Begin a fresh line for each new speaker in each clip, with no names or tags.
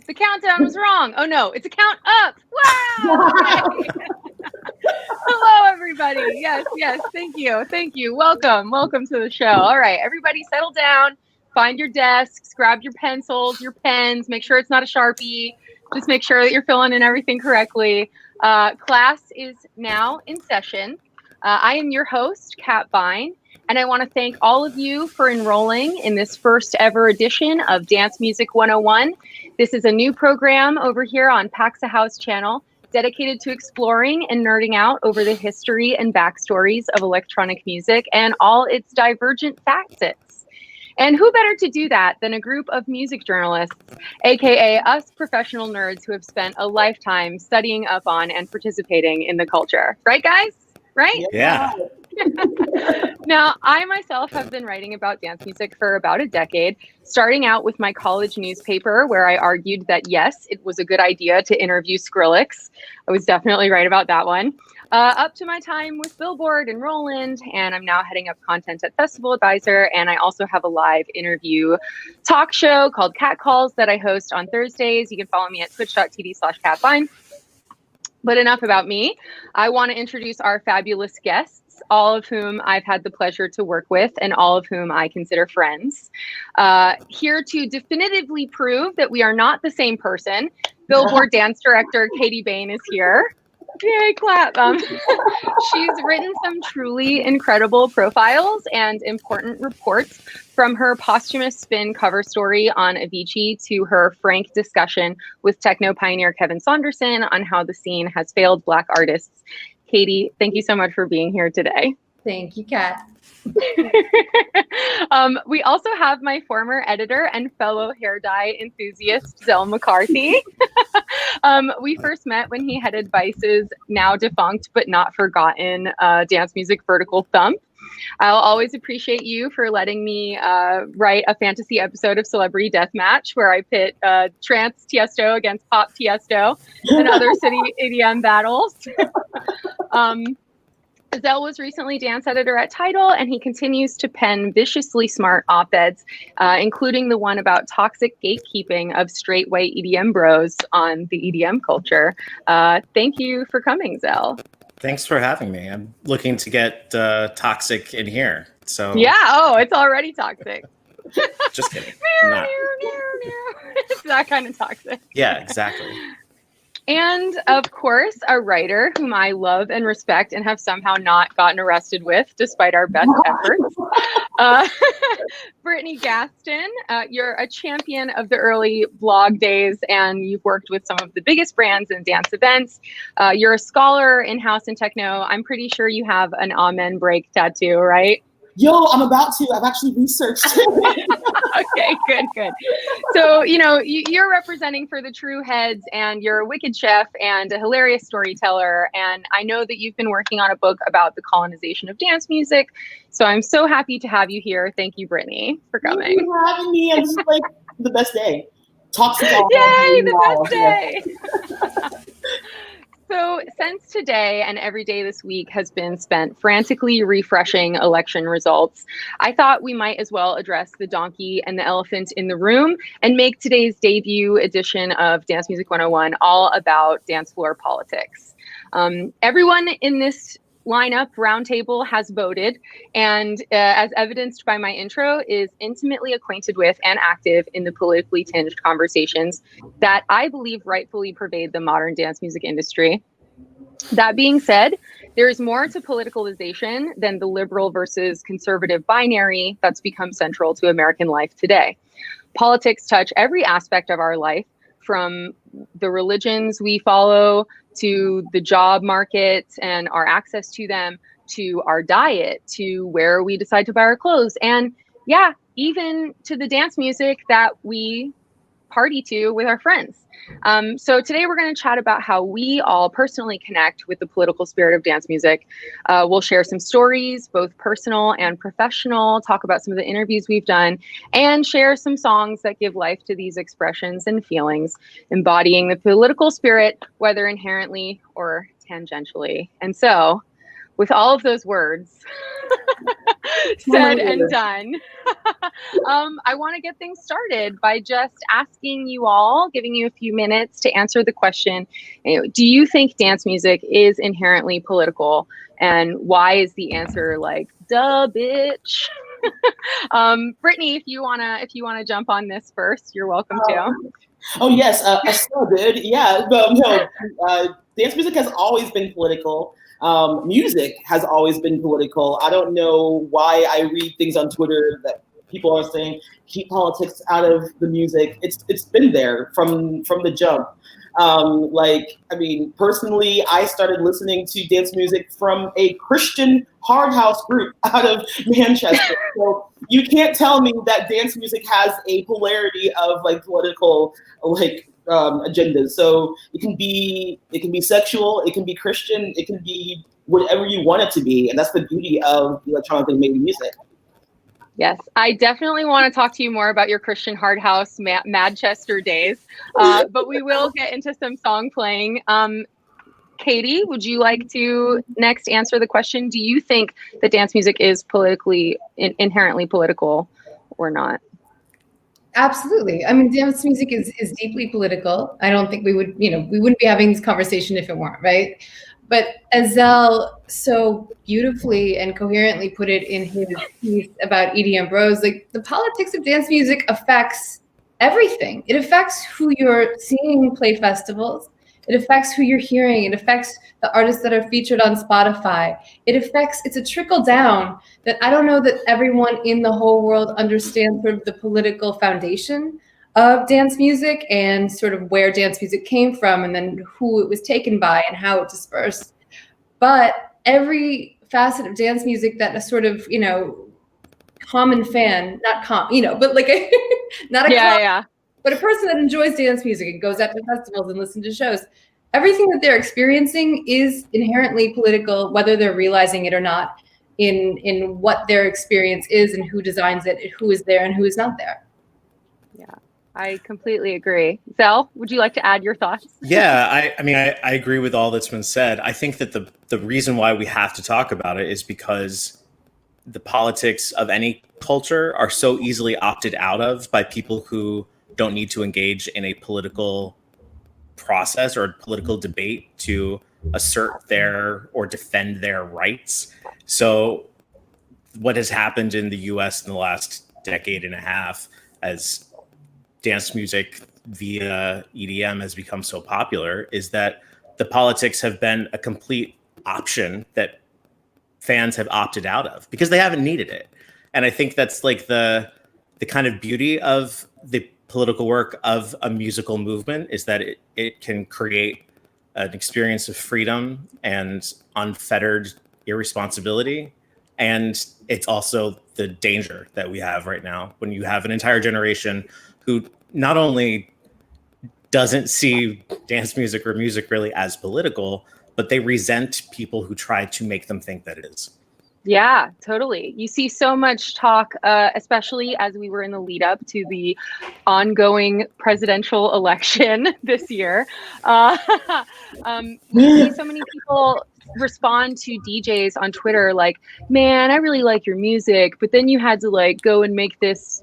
the countdown was wrong. Oh no, it's a count up. Wow. Okay. Hello, everybody. Yes, thank you. Welcome to the show. All right, everybody settle down, find your desks, grab your pencils, your pens, make sure it's not a Sharpie. Just make sure that you're filling in everything correctly. Class is now in session. I am your host, Kat Bein, and I want to thank all of you for enrolling in this first ever edition of Dance Music 101. This is a new program over here on Paxachat's channel, dedicated to exploring and nerding out over the history and backstories of electronic music and all its divergent facets. And who better to do that than a group of music journalists, aka us professional nerds who have spent a lifetime studying up on and participating in the culture. Right, guys? Right?
Yeah.
Now, I myself have been writing about dance music for about a decade, starting out with my college newspaper, where I argued that, yes, it was a good idea to interview Skrillex. I was definitely right about that one. Up to my time with Billboard and Roland, and I'm now heading up content at Festival Advisor, and I also have a live interview talk show called Cat Calls that I host on Thursdays. You can follow me at twitch.tv/Kat Bein. But enough about me. I want to introduce our fabulous guests, all of whom I've had the pleasure to work with and all of whom I consider friends. Here to definitively prove that we are not the same person, Billboard dance director Kat Bein is here. Yay, clap. She's written some truly incredible profiles and important reports, from her posthumous spin cover story on Avicii to her frank discussion with techno pioneer Kevin Saunderson on how the scene has failed Black artists. Katie, thank you so much for being here today.
Thank you, Kat.
We also have my former editor and fellow hair dye enthusiast, Zel McCarthy. We first met when he headed Vice's now defunct but not forgotten dance music vertical Thump. I'll always appreciate you for letting me write a fantasy episode of Celebrity Deathmatch where I pit trance Tiesto against pop Tiesto and other city EDM battles. Zel was recently dance editor at Tidal, and he continues to pen viciously smart op-eds, including the one about toxic gatekeeping of straight white EDM bros on the EDM culture. Thank you for coming, Zel.
Thanks for having me. I'm looking to get toxic in here. So
yeah, it's already toxic.
Just kidding.
It's that kind of toxic.
Yeah, exactly.
And of course, a writer whom I love and respect and have somehow not gotten arrested with, despite our best efforts. Brittany Gaston, you're a champion of the early blog days, and you've worked with some of the biggest brands and dance events. You're a scholar in house and techno. I'm pretty sure you have an Amen break tattoo, right?
Yo, I'm about to. I've actually researched it.
Okay, good. So, you're representing for the true heads, and you're a wicked chef and a hilarious storyteller. And I know that you've been working on a book about the colonization of dance music. So I'm so happy to have you here. Thank you, Brittany, for coming.
Thank you for having me. I'm just like the best day. Toxic.
Yay, the best day. So since today and every day this week has been spent frantically refreshing election results, I thought we might as well address the donkey and the elephant in the room and make today's debut edition of Dance Music 101 all about dance floor politics. Everyone in this lineup roundtable has voted, and as evidenced by my intro, is intimately acquainted with and active in the politically tinged conversations that I believe rightfully pervade the modern dance music industry. That being said, there is more to politicalization than the liberal versus conservative binary that's become central to American life today. Politics touch every aspect of our life, from the religions we follow to the job market and our access to them, to our diet, to where we decide to buy our clothes, and yeah, even to the dance music that we party to with our friends. So today we're going to chat about how we all personally connect with the political spirit of dance music. We'll share some stories, both personal and professional, talk about some of the interviews we've done, and share some songs that give life to these expressions and feelings, embodying the political spirit, whether inherently or tangentially. And so, with all of those words, Said and done. I want to get things started by just asking you all, giving you a few minutes to answer the question, do you think dance music is inherently political? And why is the answer like, duh, bitch? Brittany, if you wanna jump on this first, you're welcome to.
Oh yes, I still did. Yeah, dance music has always been political. Music has always been political. I don't know why I read things on Twitter that people are saying keep politics out of the music. It's been there from the jump. Personally, I started listening to dance music from a Christian hard house group out of Manchester. So you can't tell me that dance music has a polarity of political agendas. So it can be sexual, it can be Christian, it can be whatever you want it to be, and that's the beauty of electronically made music.
Yes, I definitely want to talk to you more about your Christian hard house Manchester days, but we will get into some song playing. Katie, would you like to next answer the question? Do you think that dance music is inherently political or not?
Absolutely. I mean, dance music is deeply political. I don't think we wouldn't be having this conversation if it weren't, right? But as Zel so beautifully and coherently put it in his piece about EDM Bros, the politics of dance music affects everything. It affects who you're seeing play festivals. It affects who you're hearing. It affects the artists that are featured on Spotify. It's a trickle down that I don't know that everyone in the whole world understands sort of the political foundation of dance music and sort of where dance music came from and then who it was taken by and how it dispersed. But every facet of dance music that a sort of, common fan, but but a person that enjoys dance music and goes out to festivals and listens to shows, everything that they're experiencing is inherently political, whether they're realizing it or not, in what their experience is and who designs it, who is there and who is not there.
Yeah, I completely agree. Zel, would you like to add your thoughts?
Yeah, I agree with all that's been said. I think that the reason why we have to talk about it is because the politics of any culture are so easily opted out of by people who don't need to engage in a political process or a political debate to assert their or defend their rights. So what has happened in the US in the last decade and a half as dance music via EDM has become so popular is that the politics have been a complete option that fans have opted out of because they haven't needed it. And I think that's the kind of beauty of the political work of a musical movement is that it can create an experience of freedom and unfettered irresponsibility. And it's also the danger that we have right now when you have an entire generation who not only doesn't see dance music or music really as political, but they resent people who try to make them think that it is.
Yeah, totally. You see so much talk, especially as we were in the lead up to the ongoing presidential election this year. We see so many people respond to DJs on Twitter like, man, I really like your music, but then you had to go and make this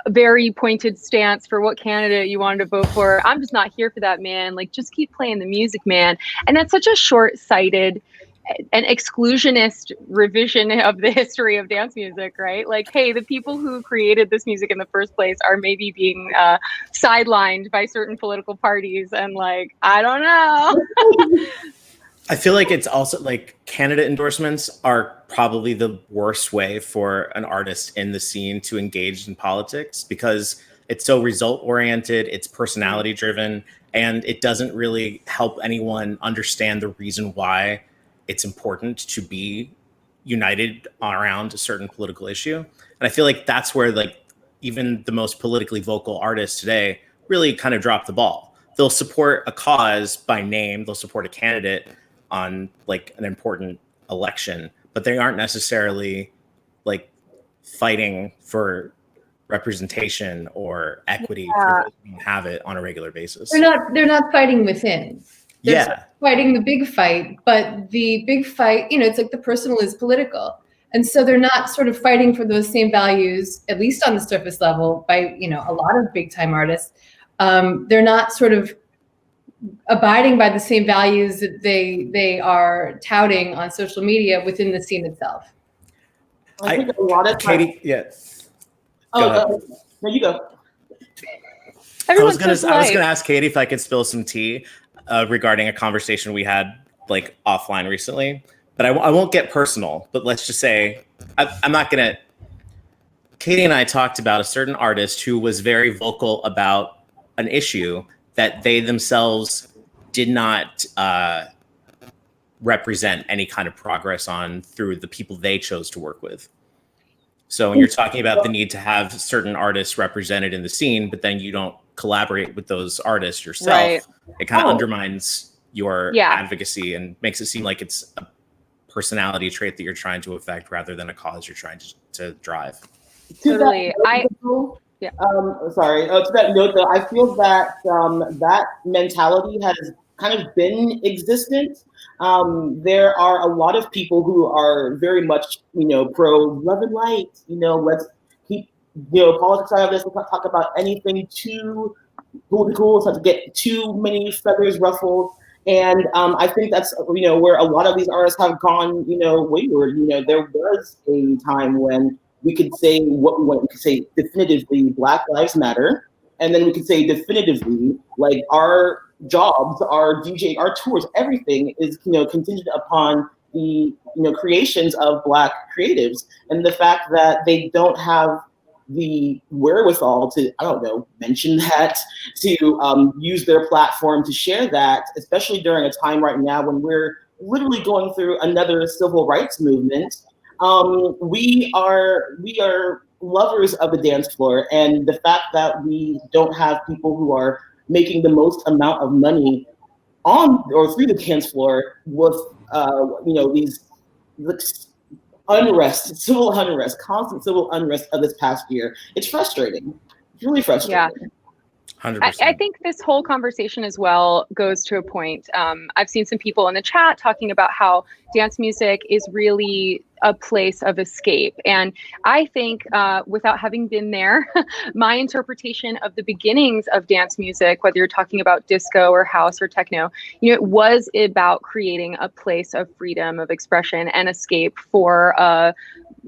very pointed stance for what candidate you wanted to vote for. I'm just not here for that, man. Just keep playing the music, man. And that's such a short-sighted an exclusionist revision of the history of dance music, right? Hey, the people who created this music in the first place are maybe being sidelined by certain political parties, and I don't know.
I feel like it's also candidate endorsements are probably the worst way for an artist in the scene to engage in politics because it's so result oriented, it's personality driven, and it doesn't really help anyone understand the reason why it's important to be united around a certain political issue. And I feel like that's where even the most politically vocal artists today really kind of drop the ball. They'll support a cause by name, they'll support a candidate on an important election, but they aren't necessarily fighting for representation or equity for those who don't have it on a regular basis.
They're not fighting within. They're
Yeah.
fighting the big fight, but the big fight, it's the personal is political. And so they're not sort of fighting for those same values, at least on the surface level, by, a lot of big time artists. They're not sort of abiding by the same values that they are touting on social media within the scene itself.
I think a lot of times,
Katie, yes.
no, you go.
I was gonna ask Katie if I could spill some tea regarding a conversation we had like offline recently, but I won't get personal. But let's just say I'm not gonna. Katie and I talked about a certain artist who was very vocal about an issue that they themselves did not represent any kind of progress on through the people they chose to work with. So when you're talking about the need to have certain artists represented in the scene, but then you don't collaborate with those artists yourself, right, it kind of undermines your advocacy and makes it seem like it's a personality trait that you're trying to affect rather than a cause you're trying to drive.
Totally.
Sorry. To that note, though, I feel that that mentality has kind of been existent. There are a lot of people who are very much, pro love and light. Let's keep, politics out of this. Let's not talk about anything too political. Let's not get too many feathers ruffled. And I think that's, where a lot of these artists have gone, wayward. There was a time when we could say what we want. We could say definitively Black Lives Matter. And then we could say definitively, like, our jobs, our DJ, our tours, everything is, contingent upon the, creations of Black creatives. And the fact that they don't have the wherewithal to, mention that, to use their platform to share that, especially during a time right now when we're literally going through another civil rights movement. We are lovers of the dance floor, and the fact that we don't have people who are making the most amount of money on or through the dance floor with these constant civil unrest of this past year. It's frustrating. It's really frustrating.
Yeah.
100%.
I think this whole conversation as well goes to a point. I've seen some people in the chat talking about how dance music is really a place of escape. And I think without having been there, my interpretation of the beginnings of dance music, whether you're talking about disco or house or techno, it was about creating a place of freedom of expression and escape for a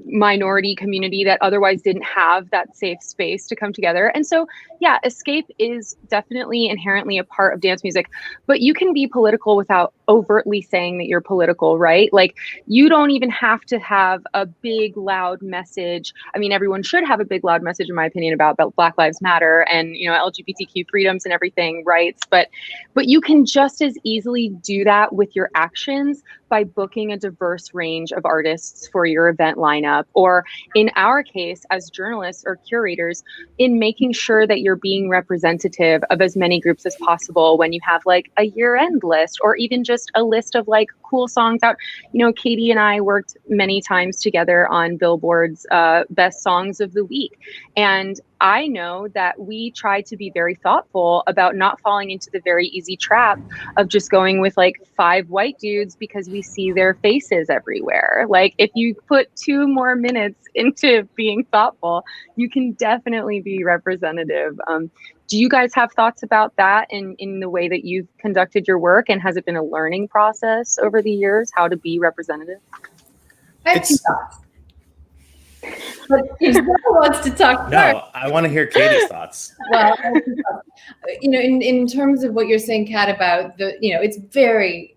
minority community that otherwise didn't have that safe space to come together. And so, yeah, escape is definitely inherently a part of dance music, but you can be political without overtly saying that you're political, right? Like, you don't even have to have a big, loud message. I mean, everyone should have a big, loud message, in my opinion, about Black Lives Matter and, LGBTQ freedoms and everything, rights. But you can just as easily do that with your actions by booking a diverse range of artists for your event lineup, or in our case, as journalists or curators, in making sure that you're being representative of as many groups as possible when you have like a year-end list, or even just a list of like cool songs out. Katie and I worked many times together on Billboard's best songs of the week. And I know that we try to be very thoughtful about not falling into the very easy trap of just going with like 5 white dudes because we see their faces everywhere. Like, if you put 2 more minutes into being thoughtful, you can definitely be representative. Do you guys have thoughts about that in the way that you've conducted your work? And has it been a learning process over the years, how to be representative?
I have 2 thoughts. But if someone wants to talk
first, I want to hear Katie's thoughts.
Well, in terms of what you're saying, Kat, about the, it's very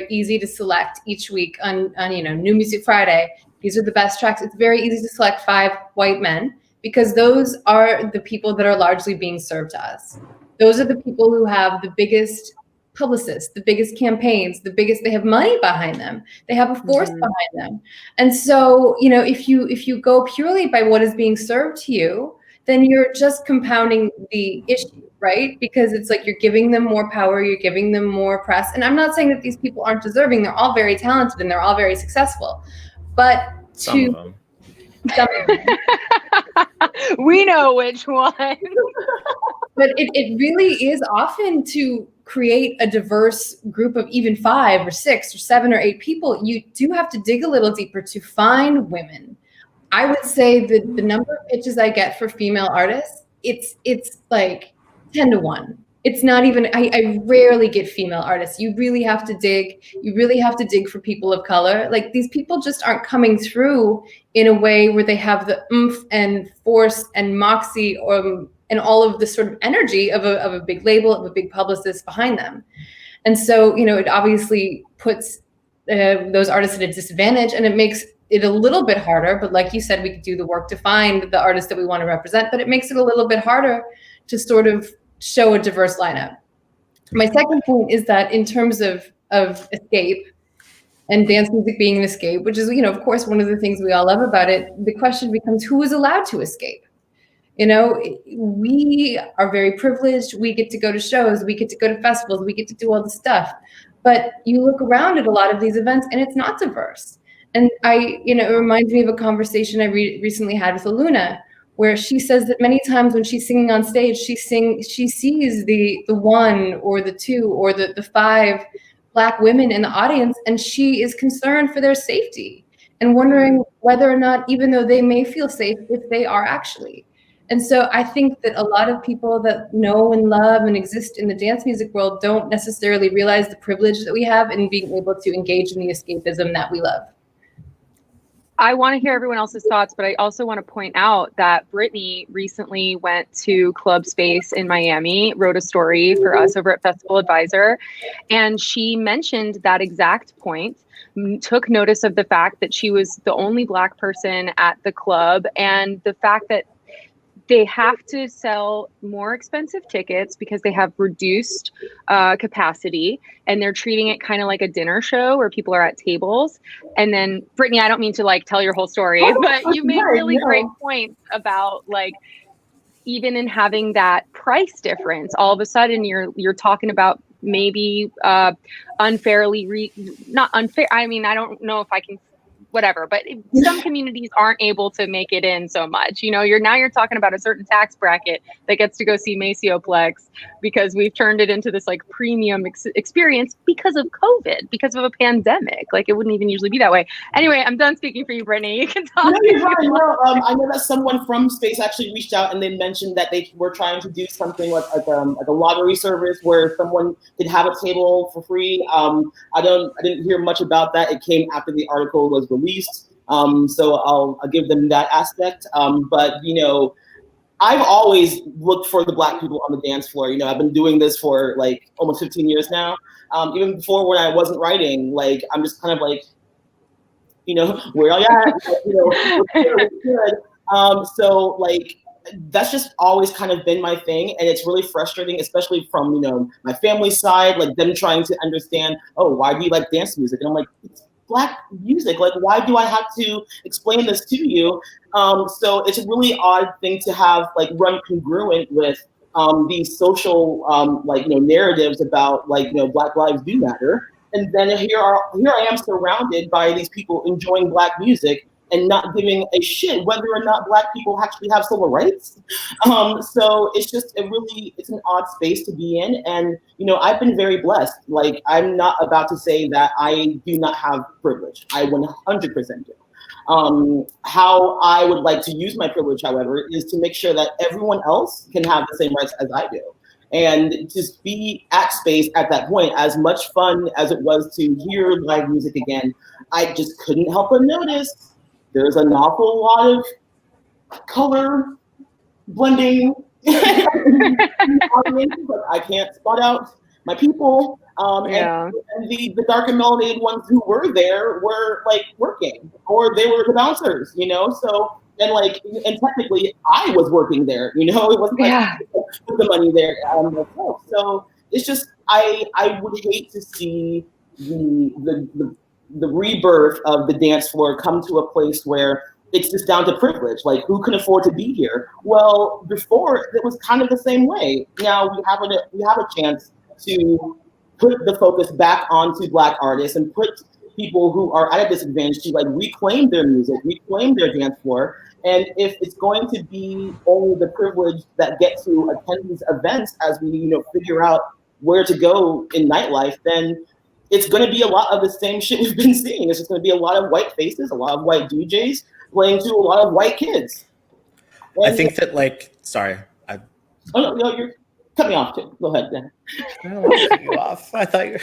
easy to select each week on New Music Friday. These are the best tracks. It's very easy to select 5 white men because those are the people that are largely being served to us. Those are the people who have the biggest publicists, the biggest campaigns, they have money behind them. They have a force behind them. And so, if you go purely by what is being served to you, then you're just compounding the issue, right? Because it's like you're giving them more power, you're giving them more press. And I'm not saying that these people aren't deserving. They're all very talented and they're all very successful. But
some of them.
We know which one.
But it really is often to create a diverse group of even 5 or 6 or 7 or 8 people, you do have to dig a little deeper to find women. I would say that the number of pitches I get for female artists, it's like 10 to 1. It's not even, I rarely get female artists. You really have to dig. You really have to dig for people of color. Like, these people just aren't coming through in a way where they have the oomph and force and moxie and all of the sort of energy of a big label, of a big publicist behind them. And so, it obviously puts those artists at a disadvantage, and it makes it a little bit harder. But like you said, we could do the work to find the artists that we want to represent, but it makes it a little bit harder to sort of show a diverse lineup. My second point is that in terms of escape and dance music being an escape, which is, of course, one of the things we all love about it, the question becomes, who is allowed to escape? We are very privileged. We get to go to shows, we get to go to festivals, we get to do all the stuff. But you look around at a lot of these events and it's not diverse. And it reminds me of a conversation I recently had with Aluna, where she says that many times when she's singing on stage, she sees the 1 or the 2 or the 5 Black women in the audience, and she is concerned for their safety and wondering whether or not, even though they may feel safe, if they are actually. And so I think that a lot of people that know and love and exist in the dance music world don't necessarily realize the privilege that we have in being able to engage in the escapism that we love.
I want to hear everyone else's thoughts, but I also want to point out that Brittany recently went to Club Space in Miami, wrote a story for us over at Festival Advisor, and she mentioned that exact point, took notice of the fact that she was the only Black person at the club, and the fact that they have to sell more expensive tickets because they have reduced capacity, and they're treating it kind of like a dinner show where people are at tables. And then, Brittany, I don't mean to tell your whole story, but you made really great points about even in having that price difference, all of a sudden you're talking about maybe unfairly, not unfair. I mean, I don't know if I can, whatever, but some communities aren't able to make it in so much. You're talking about a certain tax bracket that gets to go see Macioplex because we've turned it into this premium experience because of COVID, because of a pandemic. It wouldn't even usually be that way. Anyway, I'm done speaking for you, Brittany. You can talk.
No, you're right. I know that someone from Space actually reached out and they mentioned that they were trying to do something like a lottery service where someone could have a table for free. I didn't hear much about that. It came after the article was released. So I'll give them that aspect. But I've always looked for the Black people on the dance floor. I've been doing this for almost 15 years now. Even before when I wasn't writing, I'm just kind of where are you at? So that's just always kind of been my thing, and it's really frustrating, especially from my family side, them trying to understand, oh, why do you like dance music? And I'm like, it's Black music. Why do I have to explain this to you? So it's a really odd thing to have run congruent with these social narratives about Black lives do matter. And then here I am surrounded by these people enjoying Black music and not giving a shit whether or not Black people actually have civil rights. So it's just it's an odd space to be in. And, I've been very blessed. I'm not about to say that I do not have privilege. I 100% do. How I would like to use my privilege, however, is to make sure that everyone else can have the same rights as I do. And just be at Space at that point, as much fun as it was to hear live music again, I just couldn't help but notice there's an awful lot of color blending. I can't spot out my people. And the dark and melanated ones who were there were working, or they were the bouncers, So and technically I was working there, it wasn't put the money there myself. So it's just I would hate to see the rebirth of the dance floor come to a place where it's just down to privilege. Who can afford to be here? Well, before it was kind of the same way. Now we have a chance to put the focus back onto Black artists and put people who are at a disadvantage to reclaim their music, reclaim their dance floor. And if it's going to be only the privileged that get to attend these events as we figure out where to go in nightlife, then it's going to be a lot of the same shit we've been seeing. It's just going to be a lot of white faces, a lot of white DJs playing to a lot of white kids. And
I think that, like, sorry.
Oh, no, you're cut me off too. Go ahead, then.
I don't want to cut you off. I thought you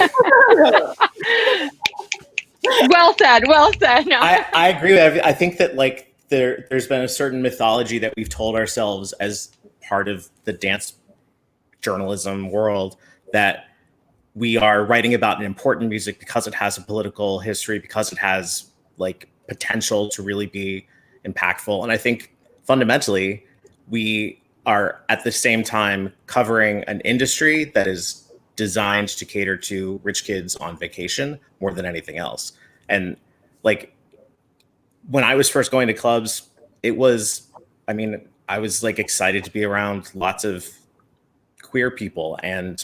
Well said. Well said. No.
I agree with everything. I think that, like, there's been a certain mythology that we've told ourselves as part of the dance journalism world that we are writing about an important music because it has a political history, because it has like potential to really be impactful. And I think fundamentally we are at the same time covering an industry that is designed to cater to rich kids on vacation more than anything else. And like when I was first going to clubs, it was, I mean, I was like excited to be around lots of queer people and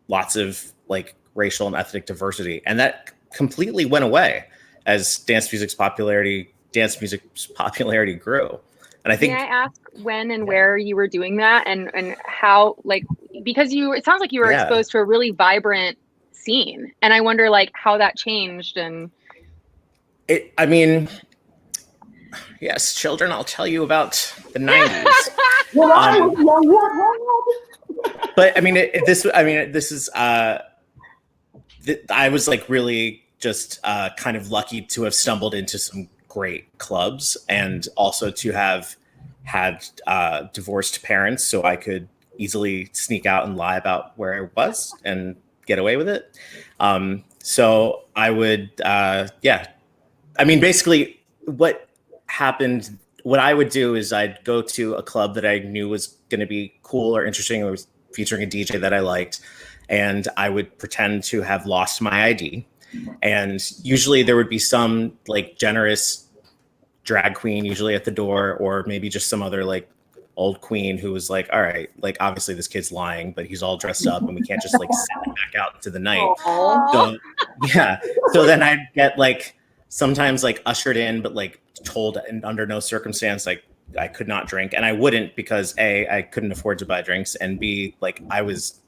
lots of like racial and ethnic diversity. And that completely went away as dance music's popularity grew. And I think,
may I ask when and where you were doing that and how, like, because it sounds like you were exposed to a really vibrant scene. And I wonder like how that changed. And
I mean, yes, children, I'll tell you about the 90s. But I mean, I was like really just kind of lucky to have stumbled into some great clubs and also to have had divorced parents, so I could easily sneak out and lie about where I was and get away with it. So I would, I mean, basically what happened, what I would do is I'd go to a club that I knew was going to be cool or interesting, or was featuring a DJ that I liked, and I would pretend to have lost my ID. And usually there would be some like generous drag queen usually at the door, or maybe just some other like old queen who was like, all right, like obviously this kid's lying, but he's all dressed up and we can't just like send him back out into the night. So yeah. So then I'd get like sometimes like ushered in, but like told and under no circumstance like I could not drink. And I wouldn't, because A, I couldn't afford to buy drinks, and B, like I was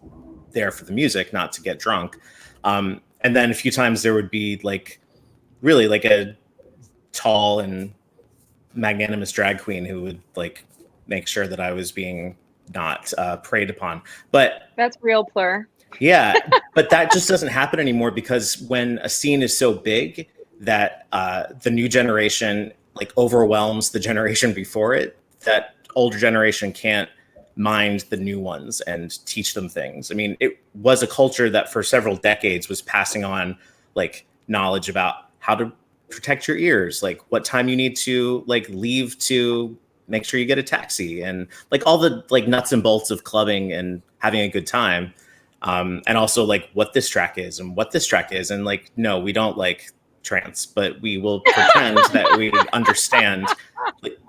there for the music, not to get drunk. And then a few times there would be like really like a tall and magnanimous drag queen who would like make sure that I was being not preyed upon. But
that's real plur.
Yeah, but that just doesn't happen anymore, because when a scene is so big that the new generation like overwhelms the generation before it, that older generation can't mind the new ones and teach them things. I mean, it was a culture that for several decades was passing on like knowledge about how to protect your ears, like what time you need to like leave to make sure you get a taxi, and like all the like nuts and bolts of clubbing and having a good time. And also like what this track is and what this track is. And like, no, we don't like trance, but we will pretend that we understand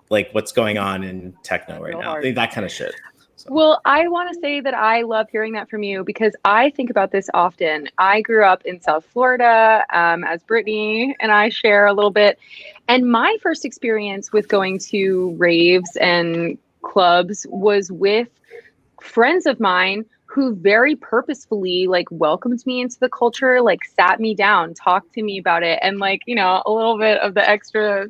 like what's going on in techno right now. That kind of shit. So.
Well, I want to say that I love hearing that from you, because I think about this often. I grew up in South Florida, as Brittany and I share a little bit. And my first experience with going to raves and clubs was with friends of mine who very purposefully like welcomed me into the culture, like sat me down, talked to me about it, and like, you know, a little bit of the extra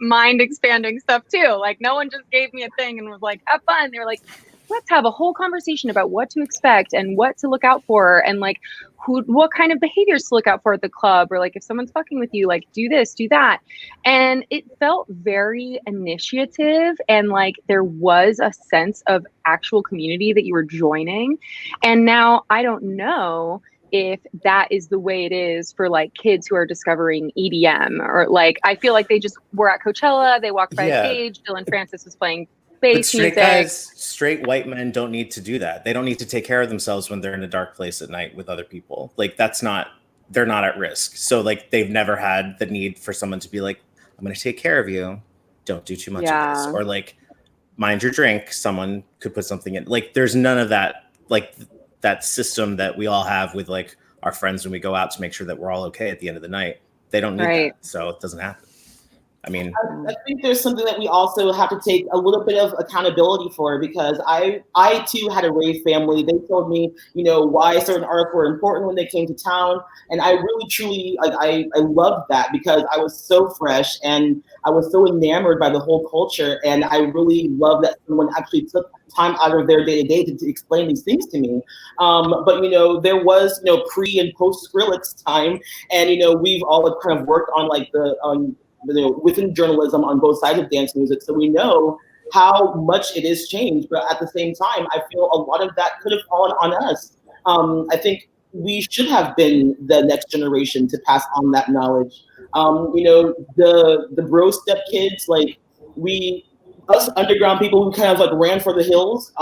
mind expanding stuff too. Like no one just gave me a thing and was like, have fun. They were like, let's have a whole conversation about what to expect and what to look out for, and like what kind of behaviors to look out for at the club, or like if someone's fucking with you, like do this, do that. And it felt very initiative, and like there was a sense of actual community that you were joining. And now I don't know if that is the way it is for like kids who are discovering EDM, or like I feel like they just were at Coachella, they walked by a stage, Dylan Francis was playing bass music.
Straight white men don't need to do that. They don't need to take care of themselves when they're in a dark place at night with other people. Like they're not at risk. So like they've never had the need for someone to be like, I'm going to take care of you. Don't do too much of this. Or like, mind your drink. Someone could put something in. Like there's none of that, like that system that we all have with like our friends when we go out to make sure that we're all okay at the end of the night. They don't need that. So it doesn't happen. I mean,
I think there's something that we also have to take a little bit of accountability for, because I too had a rave family. They told me, why certain artists were important when they came to town. And I really, truly, I loved that, because I was so fresh and I was so enamored by the whole culture. And I really loved that someone actually took time out of their day-to-day to explain these things to me. But, there was, pre and post Skrillex time. And, we've all kind of worked on like within journalism on both sides of dance music. So we know how much it is changed. But at the same time, I feel a lot of that could have fallen on us. I think we should have been the next generation to pass on that knowledge. The bro step kids, like us underground people who kind of like ran for the hills.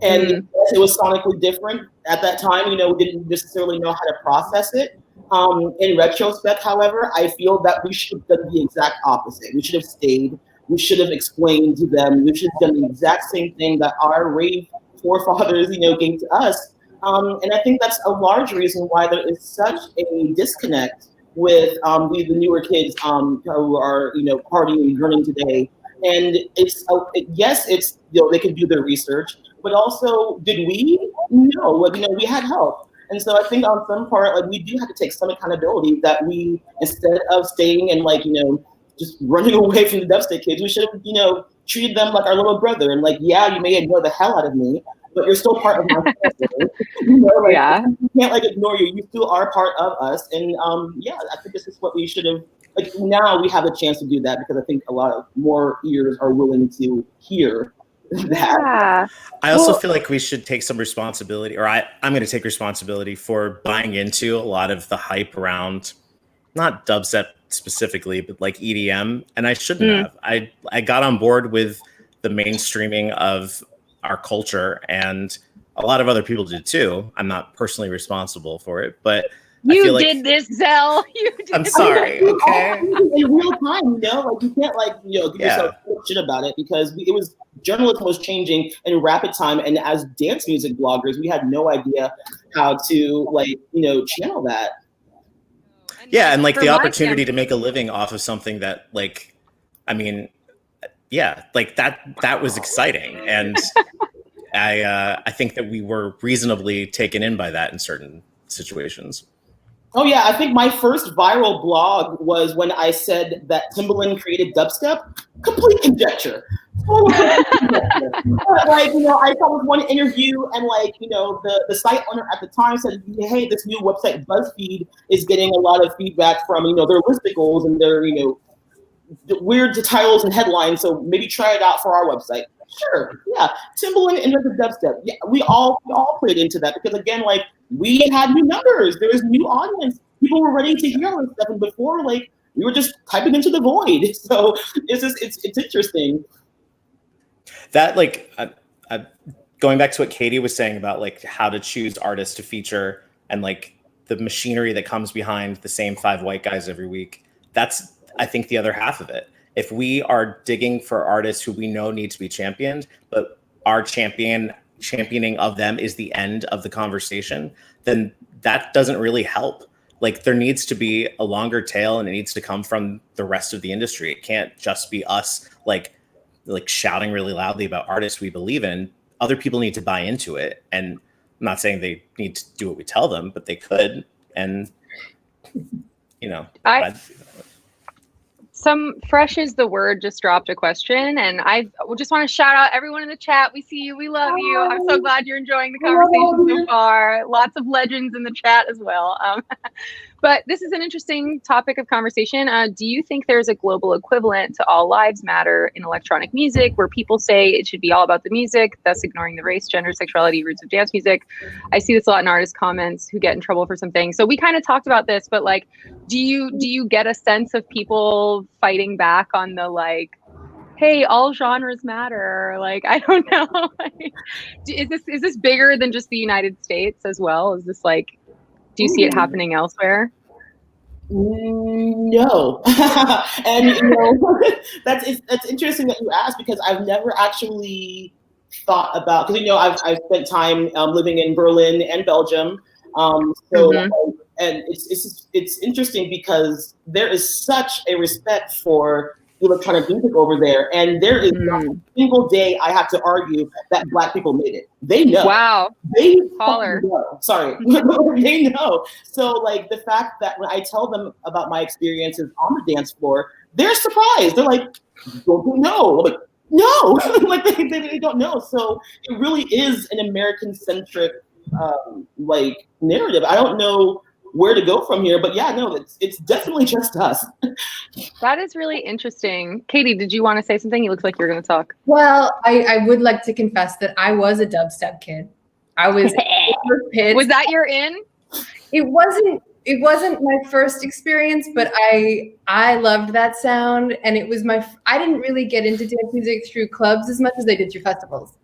And it was sonically different at that time. We didn't necessarily know how to process it. In retrospect, however, I feel that we should have done the exact opposite. We should have stayed. We should have explained to them. We should have done the exact same thing that our rave forefathers, gave to us. And I think that's a large reason why there is such a disconnect with the newer kids who are, partying and running today. And it's they can do their research, but also, did we? No, we had help. And so I think on some part, we do have to take some accountability that we, instead of staying and just running away from the dubstep kids, we should have, treated them like our little brother. And you may ignore the hell out of me, but you're still part of my family.
Yeah.
We can't ignore you. You still are part of us. And I think this is what we should have. Now we have a chance to do that, because I think a lot of more ears are willing to hear that.
Yeah.
I also feel like we should take some responsibility, or I'm going to take responsibility for buying into a lot of the hype around, not dubstep specifically, but EDM. And I shouldn't have. I got on board with the mainstreaming of our culture, and a lot of other people did too. I'm not personally responsible for it, but
you
I feel
did this, Zel. You did.
I'm sorry. Okay.
In real time, you can't give yourself shit about it, because journalism was changing in rapid time, and as dance music bloggers, we had no idea how to channel that.
Yeah, and the opportunity to make a living off of something that that was exciting, and I think that we were reasonably taken in by that in certain situations.
Oh yeah, I think my first viral blog was when I said that Timbaland created dubstep. Complete conjecture. I saw with one interview, and the site owner at the time said, "Hey, this new website BuzzFeed is getting a lot of feedback from their listicles and their weird titles and headlines. So maybe try it out for our website." Sure, yeah. Timbaland invented dubstep. Yeah, we all played into that, because again, we had new numbers. There was new audience. People were ready to hear all this stuff, and before, we were just typing into the void. So it's interesting.
That going back to what Katie was saying about how to choose artists to feature, and the machinery that comes behind the same 5 white guys every week. That's, I think, the other half of it. If we are digging for artists who we know need to be championed, but our championing of them is the end of the conversation, then that doesn't really help. There needs to be a longer tail, and it needs to come from the rest of the industry. It can't just be us shouting really loudly about artists we believe in. Other people need to buy into it. And I'm not saying they need to do what we tell them, but they could. And
Some fresh is the word just dropped a question, and I just want to shout out everyone in the chat. We see you, we love you. I'm so glad you're enjoying the conversation so far. Lots of legends in the chat as well. But this is an interesting topic of conversation. Do you think there's a global equivalent to All Lives Matter in electronic music, where people say it should be all about the music, thus ignoring the race, gender, sexuality, roots of dance music? I see this a lot in artist comments who get in trouble for some things. So we kind of talked about this, but do you get a sense of people fighting back on the hey, all genres matter? I don't know. Is this bigger than just the United States as well? Is this do you see it happening elsewhere?
No. And that's interesting that you asked, because I've never actually thought about, because I've spent time living in Berlin and Belgium. and it's interesting because there is such a respect for electronic music over there, and there is not a single day I have to argue that Black people made it. They know.
Wow.
They
Caller.
know. Sorry. They know. So like the fact that when I tell them about my experiences on the dance floor, they're surprised. They're like, don't you know? I'm like, no, like they don't know. So it really is an American-centric like narrative. I don't know where to go from here, but yeah, no, it's definitely just us.
That is really interesting. Katie, did you want to say something? You look like you're going to talk.
Well, I would like to confess that I was a dubstep kid. I was
Was that your in?
It wasn't my first experience, but I loved that sound, and it was I didn't really get into dance music through clubs as much as I did through festivals.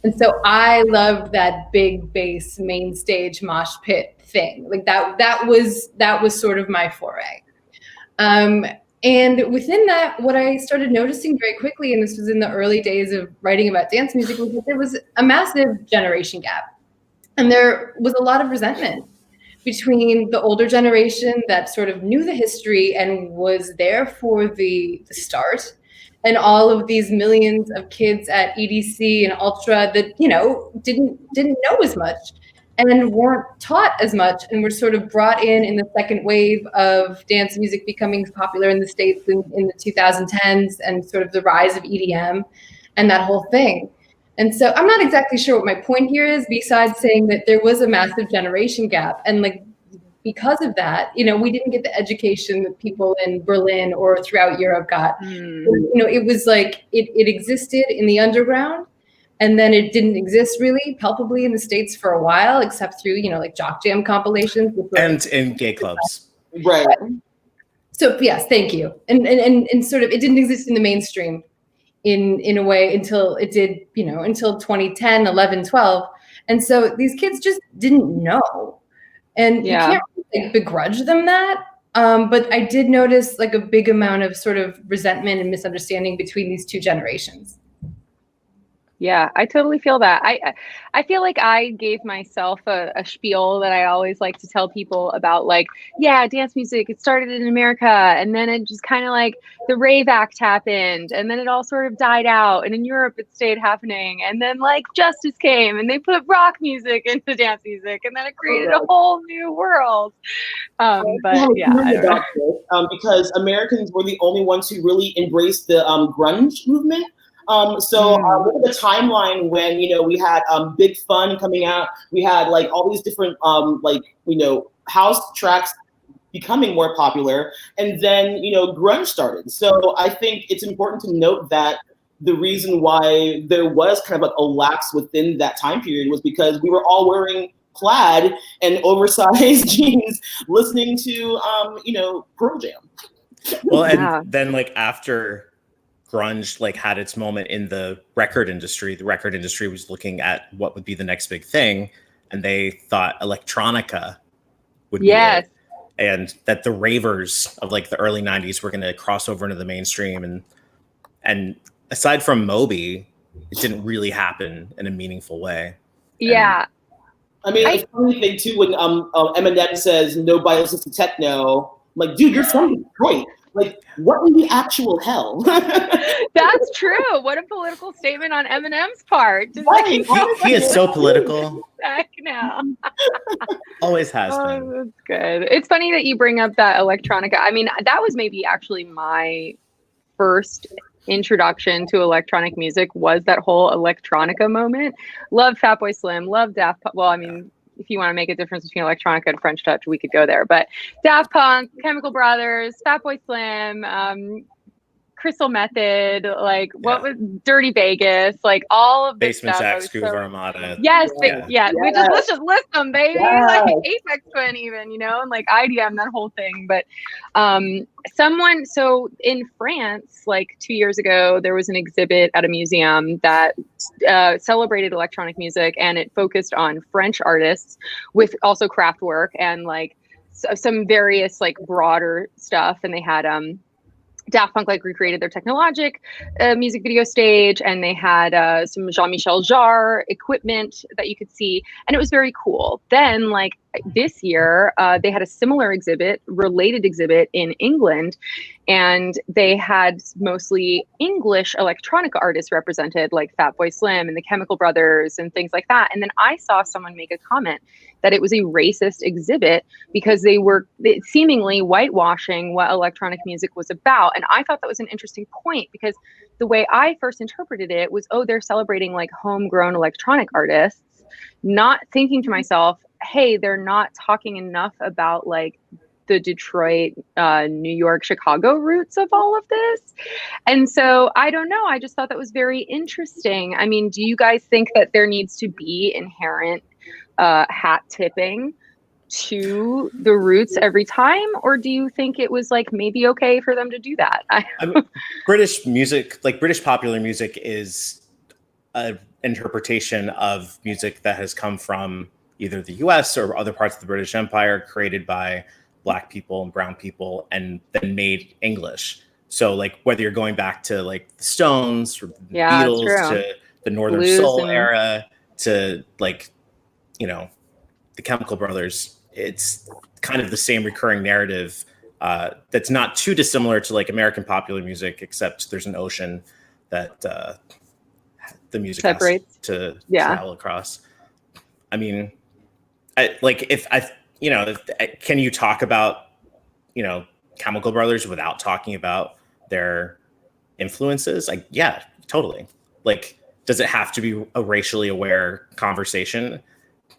And so I loved that big bass main stage mosh pit thing. Like that was sort of my foray. And within that, what I started noticing very quickly, and this was in the early days of writing about dance music, was that there was a massive generation gap. And there was a lot of resentment between the older generation that sort of knew the history and was there for the start, and all of these millions of kids at EDC and Ultra that, didn't know as much and weren't taught as much, and were sort of brought in the second wave of dance music becoming popular in the States in the 2010s, and sort of the rise of EDM and that whole thing. And so I'm not exactly sure what my point here is, besides saying that there was a massive generation gap. And like, because of that, we didn't get the education that people in Berlin or throughout Europe got. It was like, it existed in the underground, and then it didn't exist really palpably in the States for a while, except through, like Jock Jam compilations.
And in gay clubs.
Right.
So yes, thank you. And sort of, it didn't exist in the mainstream in a way until it did, until 2010, 11, 12. And so these kids just didn't know. And you can't really begrudge them that. But I did notice like a big amount of sort of resentment and misunderstanding between these two generations.
Yeah, I totally feel that. I feel like I gave myself a spiel that I always like to tell people about, like, dance music, it started in America, and then it just kind of like the Rave Act happened, and then it all sort of died out, and in Europe it stayed happening, and then like Justice came, and they put rock music into dance music, and then it created a whole new world. But yeah,
because Americans were the only ones who really embraced the grunge movement. So look at the timeline when, we had Big Fun coming out. We had like all these different house tracks becoming more popular. And then, grunge started. So I think it's important to note that the reason why there was kind of like a lapse within that time period was because we were all wearing plaid and oversized jeans listening to, Pearl Jam.
Well, and then like after grunge like had its moment in the record industry. The record industry was looking at what would be the next big thing, and they thought electronica would be it. And that the ravers of like the early 90s were going to cross over into the mainstream. And aside from Moby, it didn't really happen in a meaningful way.
Yeah.
I mean, it's funny thing too when Eminem says nobody listens to techno. I'm like, dude, you're from Detroit. Like, what in the actual hell?
That's true. What a political statement on Eminem's part. Just
Right.
He is so political.
Heck no.
Always has been.
Oh, that's good. It's funny that you bring up that electronica. I mean, that was maybe actually my first introduction to electronic music, was that whole electronica moment. Love Fatboy Slim, love Daft Punk. Well, I mean, if you want to make a difference between electronica and French touch, we could go there. But Daft Punk, Chemical Brothers, Fatboy Slim, Crystal Method, like what was Dirty Vegas, like all of this
Basement
stuff.
Jaxx, Groove Armada.
Yes, let's just list them, baby.
Yes.
Like Aphex Twin, even, and like IDM, that whole thing. But so in France, like 2 years ago, there was an exhibit at a museum that celebrated electronic music, and it focused on French artists with also craft work and like some various like broader stuff. And they had Daft Punk like recreated their Technologic music video stage, and they had some Jean-Michel Jarre equipment that you could see, and it was very cool. Then like this year, they had a similar related exhibit in England, and they had mostly English electronic artists represented, like Fatboy Slim and the Chemical Brothers and things like that. And then I saw someone make a comment that it was a racist exhibit because they were seemingly whitewashing what electronic music was about. And I thought that was an interesting point, because the way I first interpreted it was, oh, they're celebrating like homegrown electronic artists, not thinking to myself, hey, they're not talking enough about like the Detroit, New York, Chicago roots of all of this. And so I don't know. I just thought that was very interesting. I mean, do you guys think that there needs to be inherent hat tipping to the roots every time, or do you think it was like maybe okay for them to do that?
I mean, British music, like British popular music, is an interpretation of music that has come from either the US or other parts of the British Empire, created by Black people and brown people, and then made English. So like whether you're going back to like the Stones or the Beatles, to the Northern Soul era, to like, you know, the Chemical Brothers, it's kind of the same recurring narrative that's not too dissimilar to like American popular music, except there's an ocean that the music separates has to travel across. I mean, can you talk about, you know, Chemical Brothers without talking about their influences? Like, yeah, totally. Like, does it have to be a racially aware conversation?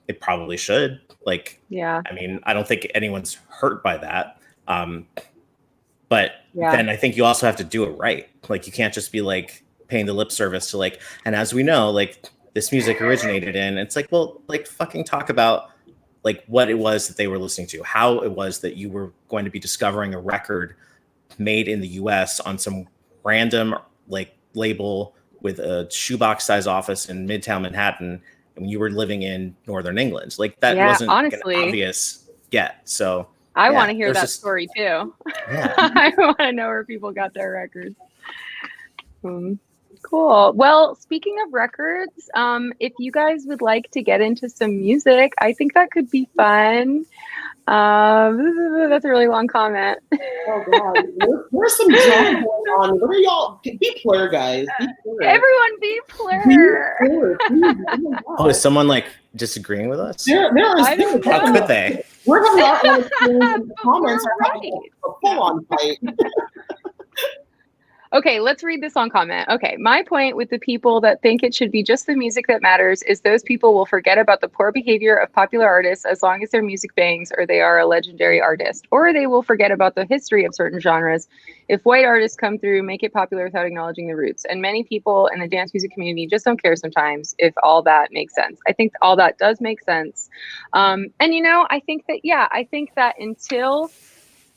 It probably should. Like, yeah. I mean, I don't think anyone's hurt by that. But then I think you also have to do it right. Like, you can't just be like paying the lip service to like, and as we know, like this music originated in, it's like, well, like fucking talk about like what it was that they were listening to, how it was that you were going to be discovering a record made in the US on some random like label with a shoebox size office in Midtown Manhattan, when you were living in Northern England. Like that wasn't honestly an obvious get. So
I want to hear that story too. Yeah. I want to know where people got their records. Cool. Well, speaking of records, if you guys would like to get into some music, I think that could be fun. That's a really long comment.
Oh God, there's some drama going on. What are y'all? Be Plur, guys. Be Plur.
Everyone, be Plur.
Oh, is someone like disagreeing with us?
There is.
How could they?
We're having our own experience. Comments are having a full-on fight.
Okay, let's read this on comment. Okay, my point with the people that think it should be just the music that matters is those people will forget about the poor behavior of popular artists as long as their music bangs or they are a legendary artist. Or they will forget about the history of certain genres if white artists come through, make it popular without acknowledging the roots. And many people in the dance music community just don't care sometimes if all that makes sense. I think all that does make sense. And you know, I think that until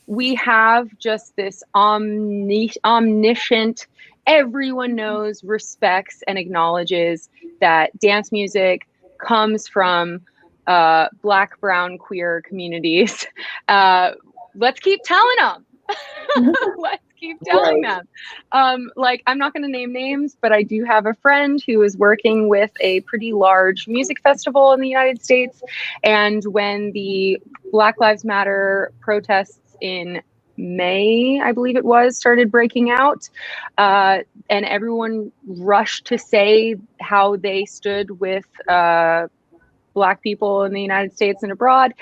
we have just this omniscient, everyone knows, respects, and acknowledges that dance music comes from Black, brown, queer communities. Let's keep telling them. Let's keep telling them. Like, I'm not going to name names, but I do have a friend who is working with a pretty large music festival in the United States. And when the Black Lives Matter protests in May, I believe it was, started breaking out, and everyone rushed to say how they stood with Black people in the United States and abroad.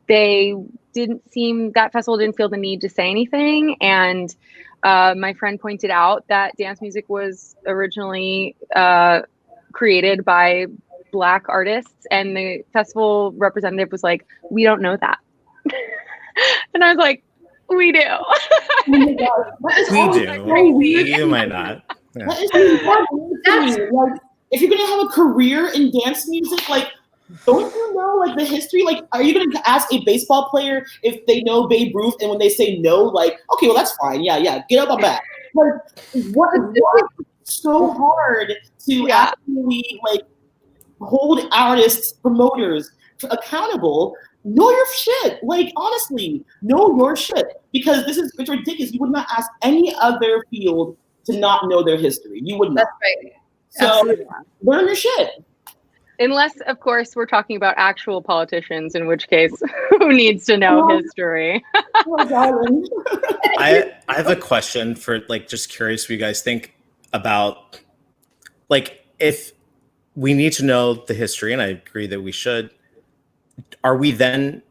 That festival didn't feel the need to say anything. And my friend pointed out that dance music was originally created by Black artists, and the festival representative was like, "We don't know that." And I was like, we do.
We do. You might not. Yeah.
That is like, if you're gonna have a career in dance music, like, don't you know like the history? Like, are you gonna ask a baseball player if they know Babe Ruth, and when they say no, like, okay, well that's fine. Yeah, get up on back. Like, what is so hard to actually like hold artists, promoters accountable know your shit. Like, honestly, know your shit. Because it's ridiculous. You would not ask any other field to not know their history. You would not.
That's right.
So
Absolutely.
learn your shit.
Unless, of course, we're talking about actual politicians, in which case, who needs to know history?
Oh, darling.
I have a question for, like, just curious what you guys think about, like, if we need to know the history, and I agree that we should, are we then,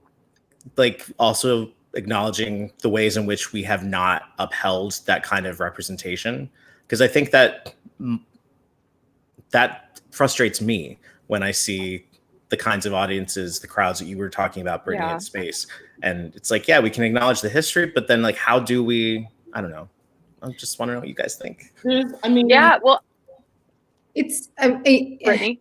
like, also acknowledging the ways in which we have not upheld that kind of representation? Because I think that frustrates me when I see the kinds of audiences, the crowds that you were talking about, Brittany, in space. And it's like, yeah, we can acknowledge the history, but then, like, how do we, I don't know. I just want to know what you guys think.
I mean,
Yeah, well,
It's
Brittany.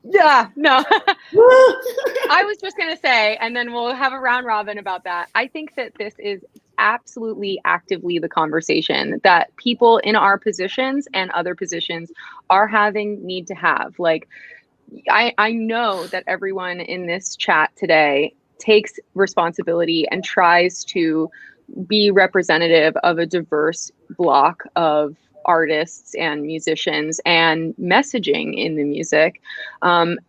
Yeah, no. I was just going to say, and then we'll have a round robin about that. I think that this is absolutely actively the conversation that people in our positions and other positions are need to have. Like, I know that everyone in this chat today takes responsibility and tries to be representative of a diverse block of artists and musicians and messaging in the music.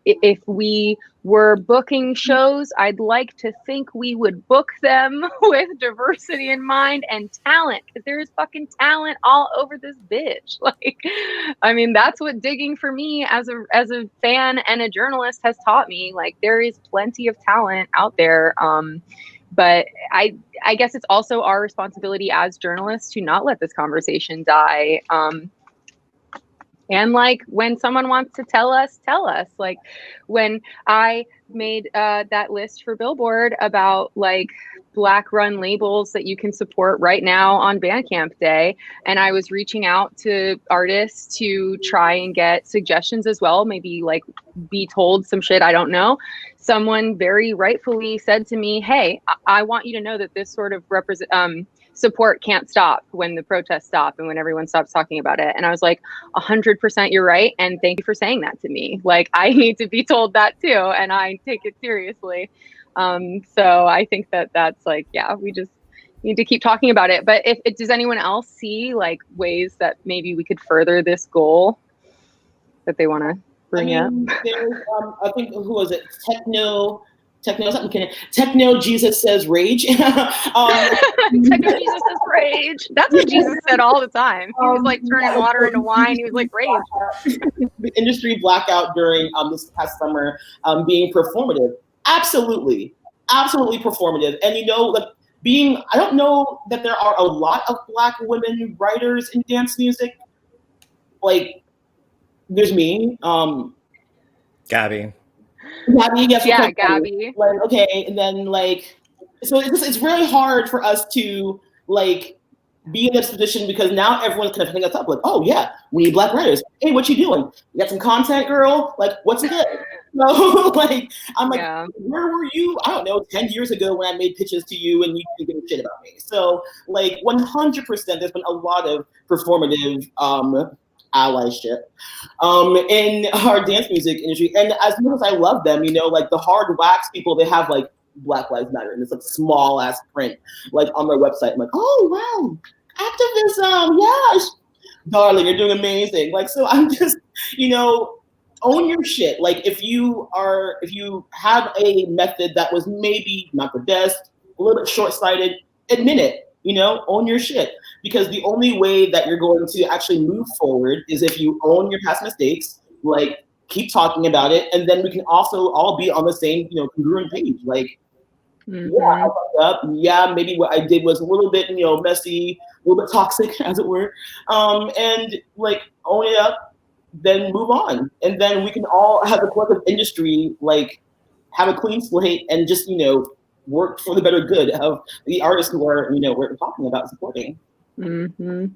If we were booking shows, I'd like to think we would book them with diversity in mind and talent, because there is fucking talent all over this bitch. Like, I mean, that's what digging for me as a fan and a journalist has taught me. Like, there is plenty of talent out there. But I guess it's also our responsibility as journalists to not let this conversation die. And, like, when someone wants to tell us. Like, when I made that list for Billboard about, like, Black run labels that you can support right now on Bandcamp Day, and I was reaching out to artists to try and get suggestions as well, maybe, like, be told some shit I don't know. Someone very rightfully said to me, hey, I want you to know that this sort of support can't stop when the protests stop and when everyone stops talking about it. And I was like, 100% you're right. And thank you for saying that to me. Like, I need to be told that too. And I take it seriously. So I think that's like, yeah, we just need to keep talking about it. But does anyone else see, like, ways that maybe we could further this goal that they want to bring up?
There's, I think, who was it? Techno Jesus says rage.
Techno Jesus says rage. That's what Jesus said all the time. He was like turning water into wine. He was like, rage.
The industry blackout during this past summer being performative. Absolutely performative. And, you know, like, I don't know that there are a lot of Black women writers in dance music. Like, there's me,
Gabby.
Yes,
yeah, Gabby.
Like, okay, and then, like, so it's really hard for us to, like, be in this position, because now everyone's kind of hitting us up, like, oh yeah, we need Black writers. Hey, what you doing? You got some content, girl? Like, what's good? So, like, I'm like, yeah. Where were you? I don't know, 10 years ago when I made pitches to you and you didn't give a shit about me. So, like, 100%, there's been a lot of performative allyship in our dance music industry. And as much as I love them, you know, like, the hard wax people, they have, like, Black Lives Matter, and it's like small ass print, like, on their website. I'm like, oh wow, activism, yes, darling, you're doing amazing. Like, so I'm just, you know, own your shit. Like, if you have a method that was maybe not the best, a little bit short-sighted, admit it. You know, own your shit, because the only way that you're going to actually move forward is if you own your past mistakes, like, keep talking about it, and then we can also all be on the same, you know, congruent page. Like, yeah, I fucked up. Yeah, maybe what I did was a little bit, you know, messy, a little bit toxic, as it were. And, like, own it up, then move on, and then we can all have the collective industry, like, have a clean slate and just, you know, work for the better good of the artists who are, you know, we're talking about supporting.
Did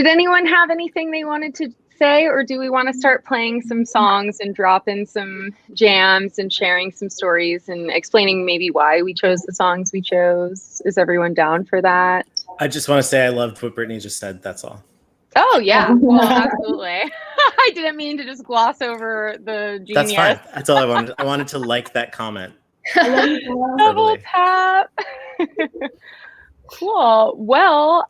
anyone have anything they wanted to say, or do we want to start playing some songs and drop in some jams and sharing some stories and explaining maybe why we chose the songs we chose? Is everyone down for that?
I just want to say I loved what Brittany just said. That's all.
Oh yeah, well, absolutely. I didn't mean to just gloss over the genius.
That's fine. That's all I wanted. I wanted to like that comment.
Double
Totally.
tap. Cool. Well,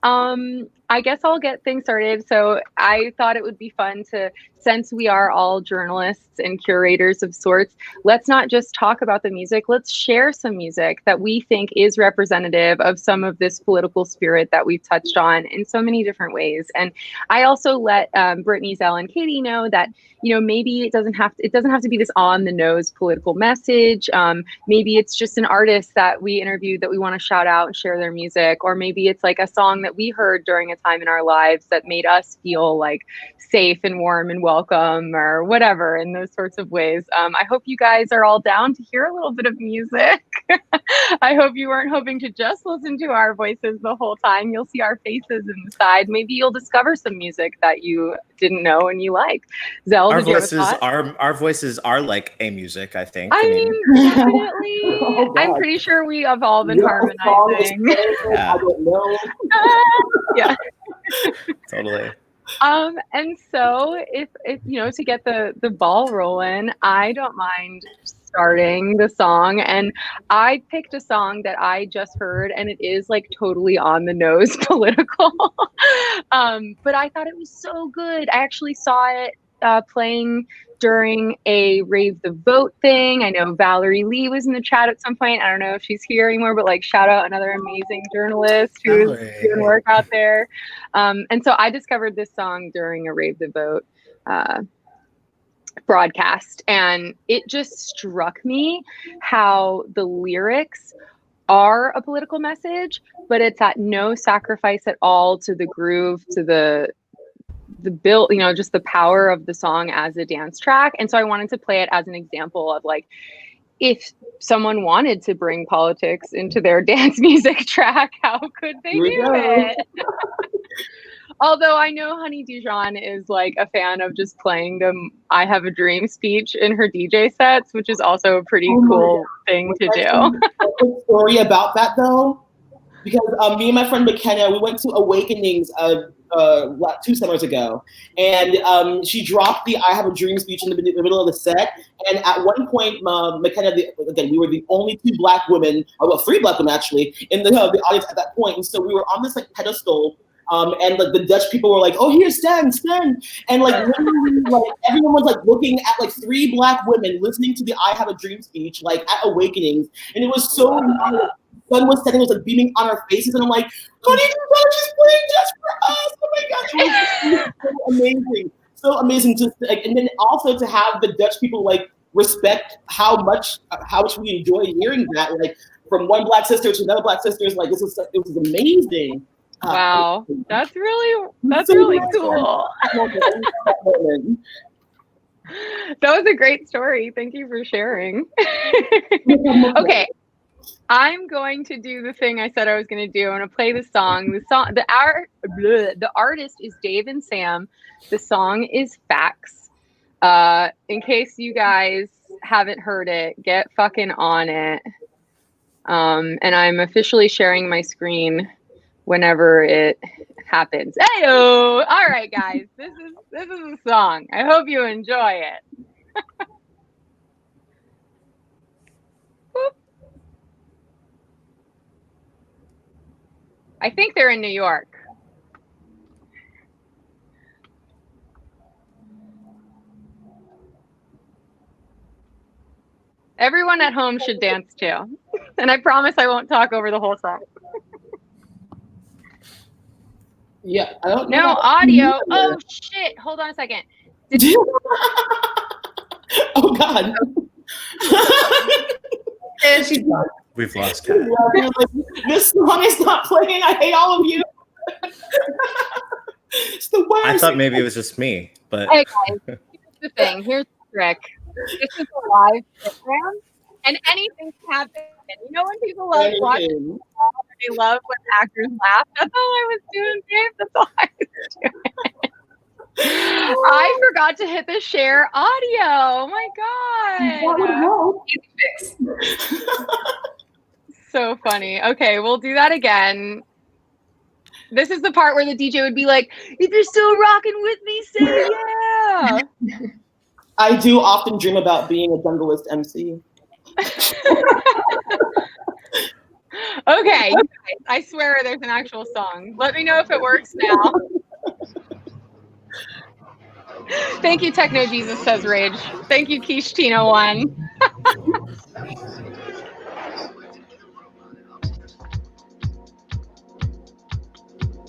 I guess I'll get things started. So I thought it would be fun to, since we are all journalists and curators of sorts, let's not just talk about the music. Let's share some music that we think is representative of some of this political spirit that we've touched on in so many different ways. And I also let Brittany, Zel, and Katie know that, you know, maybe it doesn't have to be this on the nose political message. Maybe it's just an artist that we interviewed that we want to shout out and share their music, or maybe it's like a song that we heard during a time in our lives that made us feel like safe and warm and welcome, or whatever, in those sorts of ways. I hope you guys are all down to hear a little bit of music. I hope you weren't hoping to just listen to our voices the whole time. You'll see our faces inside. Maybe you'll discover some music that you didn't know and you like. Zel,
Our
did you have a
voices
thought?
our voices are like a music, I think.
I mean, definitely.
Oh,
I'm
God.
pretty sure we have all been
Your song is
harmonizing.
perfect.
Yeah.
I don't know.
Yeah.
Totally.
And so if you know, to get the ball rolling, I don't mind starting the song. And I picked a song that I just heard, and it is like totally on the nose political. But I thought it was so good. I actually saw it playing during a Rave the Vote thing. I know Valerie Lee was in the chat at some point. I don't know if she's here anymore, but like shout out another amazing journalist who's doing work out there. And so I discovered this song during a Rave the Vote broadcast, and it just struck me how the lyrics are a political message, but it's at no sacrifice at all to the groove, to the build, you know, just the power of the song as a dance track. And so I wanted to play it as an example of like, if someone wanted to bring politics into their dance music track, how could they do it? Although I know Honey Dijon is like a fan of just playing the I Have a Dream speech in her DJ sets, which is also a pretty cool thing to do.
A quick story about that though, because me and my friend McKenna, we went to Awakenings 2 summers ago, and she dropped the I Have a Dream speech in the middle of the set. And at one point, McKenna, again, we were the only 2 Black women, well, 3 Black women actually, in the audience at that point. And so we were on this like pedestal. And like the Dutch people were like, "Oh, here's Stan," and like literally, like everyone was like looking at like 3 Black women listening to the "I Have a Dream" speech, like at Awakenings, and it was so. The sun was setting, it was like beaming on our faces, and I'm like, "Honey, she's playing just for us!" Oh my gosh, it was so amazing to like, and then also to have the Dutch people like respect how much we enjoy hearing that, like from one Black sister to another Black sister. Like it was amazing.
Wow, that's really cool. That was a great story. Thank you for sharing. Okay, I'm going to do the thing I said I was going to do. I'm going to play the song. The artist is Dave and Sam. The song is Facts. In case you guys haven't heard it, get fucking on it. And I'm officially sharing my screen whenever it happens. Hey-o! All right, guys, this is a song. I hope you enjoy it. I think they're in New York. Everyone at home should dance too. And I promise I won't talk over the whole song.
Yeah, I don't
know. No audio. Oh shit! Hold on a second.
Oh God.
And she's gone.
We've lost Kat.
This song is not playing. I hate all of you. It's the worst.
I thought maybe it was just me, but
hey guys, here's the thing. Here's the trick. This is a live program, and anything can happen. You know when people love watching, they love when actors laugh. That's all I was doing, Dave. That's all I was doing. I forgot to hit the share audio. Oh my God. So funny. Okay, we'll do that again. This is the part where the DJ would be like, if you're still rocking with me, say yeah. Yeah.
I do often dream about being a junglist MC.
Okay, I swear there's an actual song. Let me know if it works now. Thank you, Techno Jesus says Rage. Thank you, Quiche Tino One.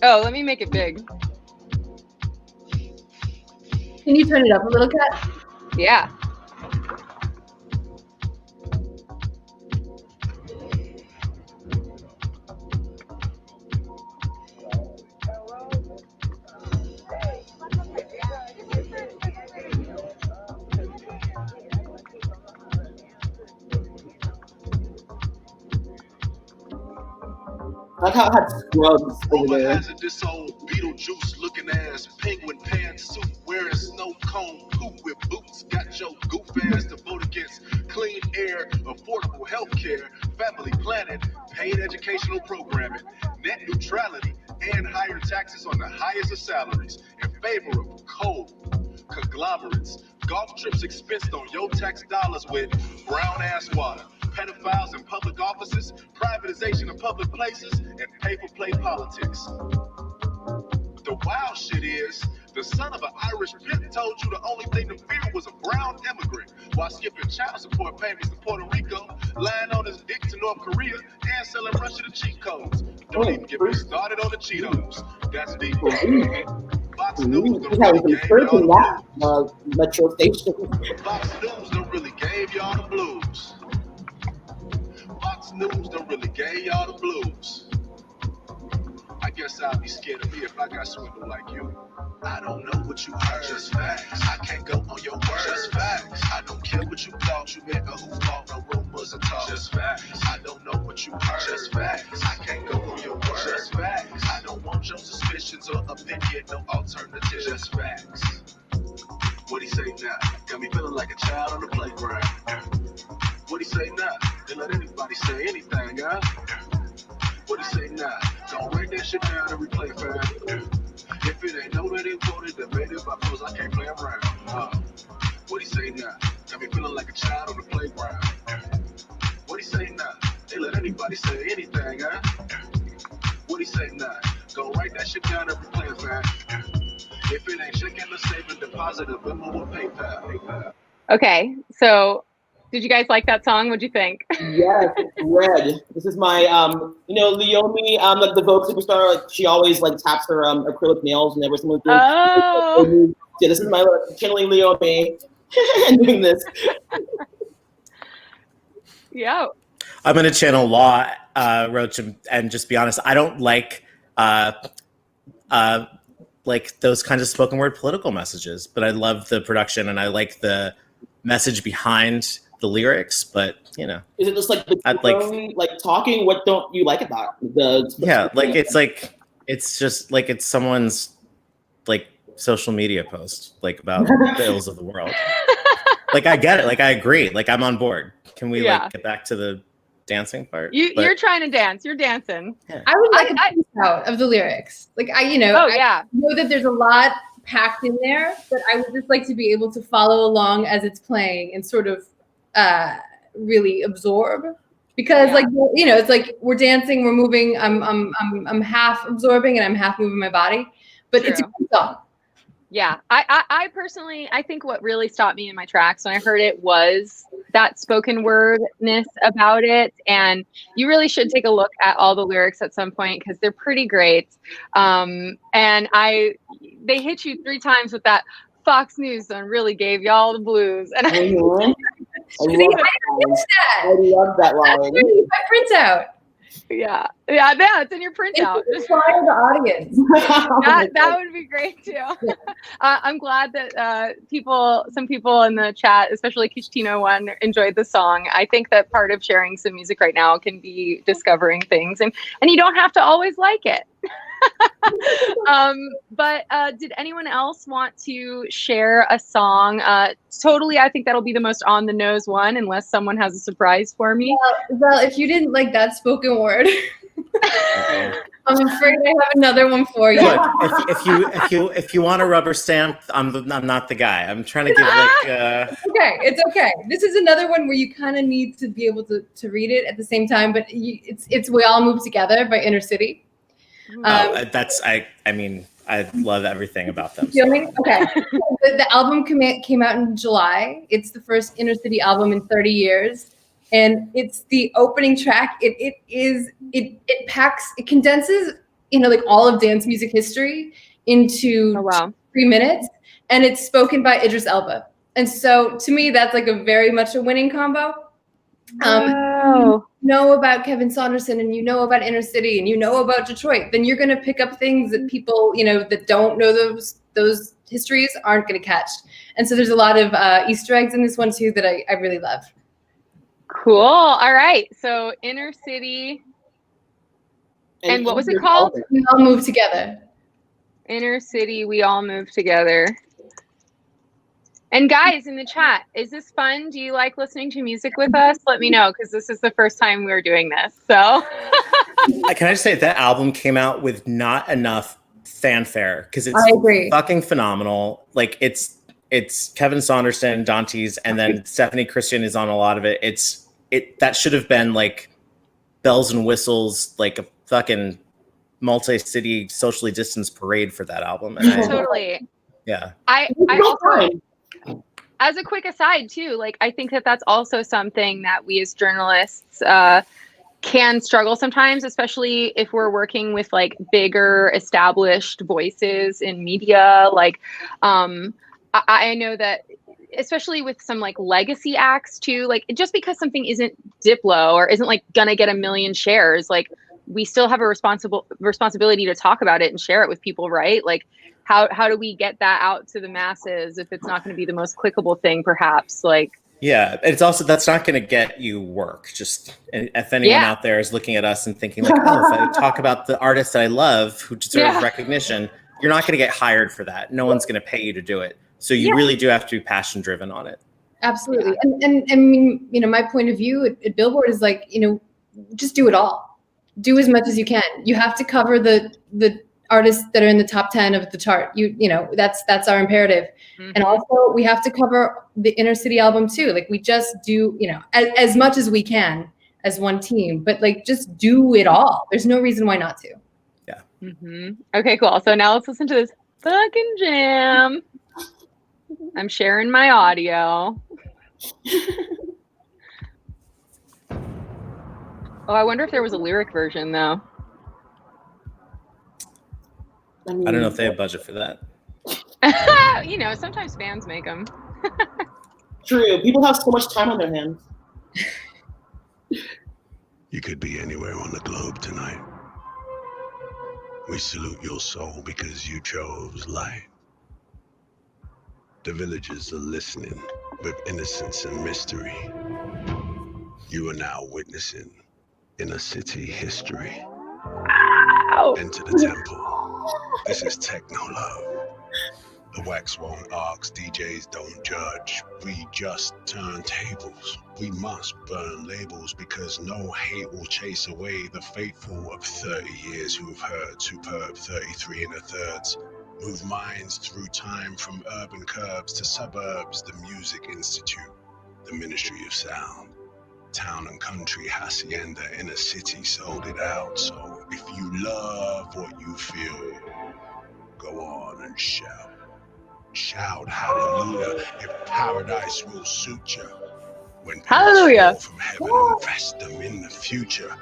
Oh, let me make it big.
Can you turn it up a little, Kat?
Yeah.
I like how it had scrubs over there.
This old Beetlejuice looking ass, penguin pantsuit, wearing snow cone, poop with boots, got your goof ass to vote against clean air, affordable health care, family planning, paid educational programming, net neutrality, and higher taxes on the highest of salaries, in favor of coal, conglomerates, golf trips expensed on your tax dollars with brown ass water, pedophiles in public offices, privatization of public places, and pay-for-play politics. The wild shit is, the son of an Irish pimp told you the only thing to fear was a brown immigrant, while skipping child support payments to Puerto Rico, lying on his dick to North Korea, and selling Russia the cheat codes. Don't even get me started on the Cheetos. That's deep. Fox News don't really gave y'all the blues.
Metro station.
Fox News don't really gave y'all the blues. Fox News don't really gave y'all the blues. I guess I'll be scared of me if I got swindled like you. I don't know what you heard. Just facts. I can't go on your word. Just facts. I don't care what you thought. You nigga who thought no rumors and talk. Just facts. I don't know what you heard. Just facts. I can't go on your word. Just facts. I don't want your suspicions or opinion. No alternative. Just facts. What he say now? Got me feeling like a child on the playground. What he say now? They let anybody say anything, huh? What he say now? Don't write that shit down and replay fam. If it ain't no that they voted, debated by pros, I can't play around. What he say now? Got me feeling like a child on the playground. What he say now? They let anybody say anything, huh? What he say now? Go write that shit down and replay fam. If it ain't checking the saving deposit of Venmo or PayPal.
Okay, so did you guys like that song? What'd you think?
Yes, it's red. This is my, Leomi, like the Vogue superstar. Like she always like taps her acrylic nails whenever someone's doing.
Oh.
Yeah, this is my channeling Leomi and doing this.
Yeah.
I'm going to channel Law, Roach, and just be honest. I don't like those kinds of spoken word political messages, but I love the production and I like the message behind the lyrics. But you know,
is it just like the like talking? What don't you like about the?
Yeah, it's just like it's someone's like social media post like about the ills of the world. Like I get it. Like I agree. Like I'm on board. Can we like get back to the dancing part?
You're trying to dance. You're dancing.
Yeah.
I would like a piece out of the lyrics. Like I know that there's a lot packed in there, but I would just like to be able to follow along as it's playing and sort of really absorb. Because it's like we're dancing, we're moving. I'm half absorbing and I'm half moving my body, but it's a good song.
Yeah, I personally, I think what really stopped me in my tracks when I heard it was that spoken wordness about it. And you really should take a look at all the lyrics at some point because they're pretty great. And they hit you 3 times with that Fox News done really gave y'all the blues. And
I love that line.
That's really my printout.
Yeah, it's in your printout.
Inspire the audience.
that would be great too. I'm glad that some people in the chat, especially Kishtino One, enjoyed the song. I think that part of sharing some music right now can be discovering things, and you don't have to always like it. But did anyone else want to share a song? Totally, I think that'll be the most on the nose one, unless someone has a surprise for me.
Well, if you didn't like that spoken word, I'm afraid I have another one for you.
Look, if you want a rubber stamp, I'm not the guy. I'm trying to give
Okay, it's okay. This is another one where you kind of need to be able to read it at the same time, but it's We All Move Together by Inner City.
I mean, I love everything about them.
Feeling? Okay. The album came out in July. It's the first Inner City album in 30 years. And it's the opening track. It condenses, like all of dance music history into 3 minutes. And it's spoken by Idris Elba. And so to me, that's like a very much a winning combo. You know about Kevin Saunderson and you know about Inner City and you know about Detroit, then you're going to pick up things that people, that don't know those histories aren't going to catch. And so there's a lot of Easter eggs in this one too that I really love.
Cool. All right. So Inner City. And what was it called?
We All Move Together.
Inner City, We All Move Together. And guys in the chat, is this fun? Do you like listening to music with us? Let me know, because this is the first time we're doing this. So
can I just say that album came out with not enough fanfare because it's fucking phenomenal. Like it's Kevin Saunderson, Dante's, and then Stephanie Christian is on a lot of it. That should have been like bells and whistles, like a fucking multi-city socially distanced parade for that album. And
totally.
Yeah.
I also, as a quick aside too, like I think that's also something that we as journalists can struggle sometimes, especially if we're working with like bigger established voices in media. Like I know that especially with some like legacy acts too, like just because something isn't Diplo or isn't like gonna get 1 million shares, like we still have a responsibility to talk about it and share it with people, right? Like how do we get that out to the masses if it's not going to be the most clickable thing, perhaps? Like,
yeah, it's also, that's not going to get you work. Just if anyone out there is looking at us and thinking like, oh, if I talk about the artists that I love who deserve recognition, you're not going to get hired for that. No one's going to pay you to do it. So you really do have to be passion driven on it.
Absolutely. And I mean, my point of view at Billboard is like, just do it all. Do as much as you can. You have to cover the artists that are in the top 10 of the chart. That's our imperative. Mm-hmm. And also we have to cover the Inner City album too. Like we just do, as much as we can as one team, but like just do it all. There's no reason why not to.
Yeah.
Mm-hmm. Okay, cool. So now let's listen to this fucking jam. I'm sharing my audio. Oh, I wonder if there was a lyric version though.
I don't know if they have budget for that.
Sometimes fans make them.
True. People have so much time on their hands.
You could be anywhere on the globe tonight. We salute your soul because you chose light. The villagers are listening with innocence and mystery. You are now witnessing inner city history.
Wow.
Enter the temple. This is techno love. The wax won't ask, DJs don't judge. We just turn tables. We must burn labels because no hate will chase away the faithful of 30 years who've heard superb 33 1/3. Move minds through time from urban curbs to suburbs. The Music Institute, the Ministry of Sound. Town and country, hacienda, inner city sold it out. So if you love what you feel, go on and shout. Shout hallelujah if paradise will suit you. When
hallelujah
from heaven, invest them in the future.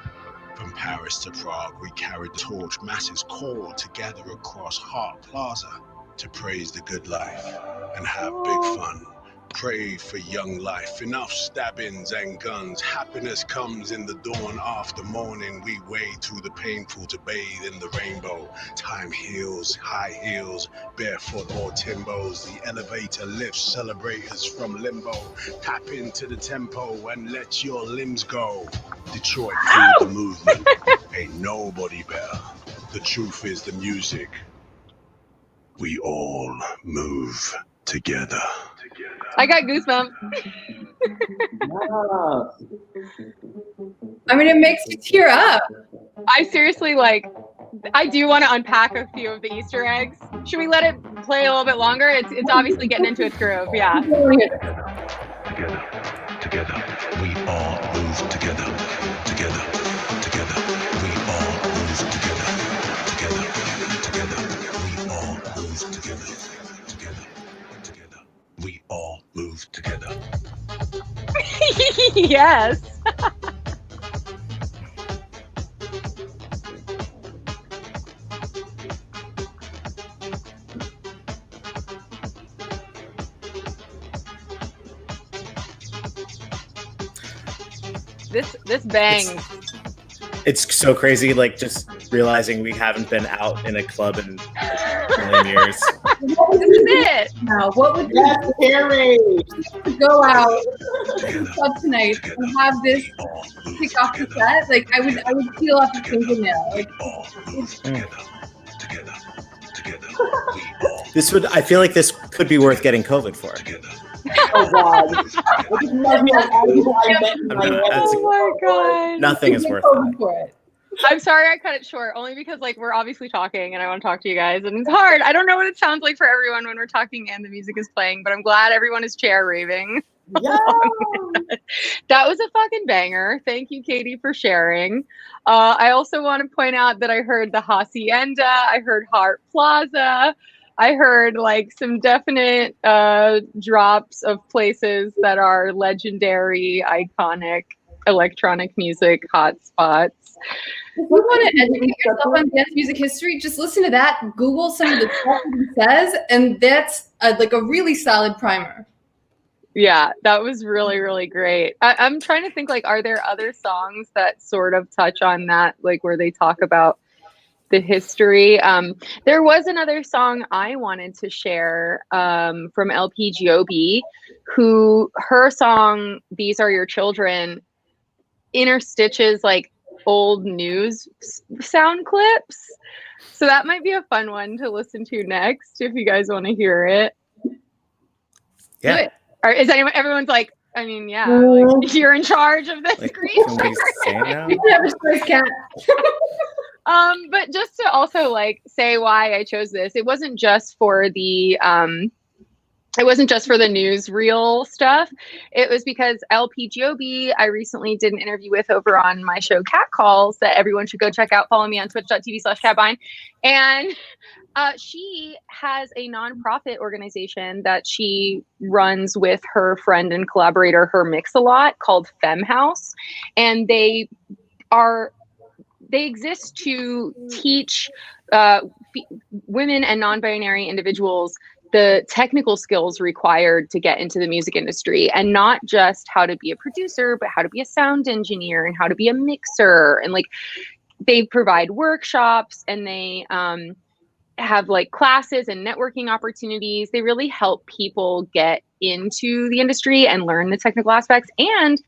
From Paris to Prague, we carried the torch. Masses called together across Hart Plaza to praise the good life and have big fun. Pray for young life, enough stabbings and guns. Happiness comes in the dawn after morning. We wade through the painful to bathe in the rainbow. Time heals, high heels, barefoot or timbos. The elevator lifts, celebrate us from limbo. Tap into the tempo and let your limbs go. Detroit, feel the movement. Ain't nobody better. The truth is the music. We all move together.
I got goosebumps.
I mean, it makes me tear up.
I seriously I do want to unpack a few of the Easter eggs. Should we let it play a little bit longer? It's obviously getting into its groove. Yeah.
Together, together, we all move together. Together, together, we all move together. Together, together, we all move together. Together, together, we all move together.
Yes. This bangs.
It's so crazy, like just realizing we haven't been out in a club in a million years.
This is it.
Now, what would
Yes, Harry.
to go out to the club tonight and have this kick off the set? Like, I would peel off a fingernail. Like,
I feel like this could be worth getting COVID for.
Oh God! It just reminds me of all the people I met in Miami.
Oh my God.
Nothing is worth
COVID
it.
for it.
I'm sorry I cut it short, only because like we're obviously talking and I want to talk to you guys and it's hard. I don't know what it sounds like for everyone when we're talking and the music is playing, but I'm glad everyone is chair raving.
Yeah.
That was a fucking banger. Thank you, Katie, for sharing. I also want to point out that I heard the Hacienda, I heard Hart Plaza, I heard like some definite drops of places that are legendary, iconic electronic music hotspots.
If you want to educate yourself on dance music history, just listen to that. Google some of the stuff that he says, and that's like a really solid primer.
Yeah, that was really, really great. I'm trying to think, like, are there other songs that sort of touch on that, like where they talk about the history? There was another song I wanted to share from LPGOB, who her song, These Are Your Children, interstitches like old news sound clips. So that might be a fun one to listen to next if you guys want to hear it.
Yeah.
Or is everyone's like, I mean, yeah, like, you're in charge of this
Like,
screen.
can we say now?
You can have a choice, Kat.
But just to also like say why I chose this, it wasn't just for the newsreel stuff. It was because LPGOB, I recently did an interview with over on my show Cat Calls that everyone should go check out. Follow me on twitch.tv/Kat Bein. And she has a nonprofit organization that she runs with her friend and collaborator, Her Mix-a-Lot, called Femme House. And they exist to teach women and non-binary individuals the technical skills required to get into the music industry, and not just how to be a producer, but how to be a sound engineer and how to be a mixer. And like, they provide workshops and they have like classes and networking opportunities. They really help people get into the industry and learn the technical aspects. And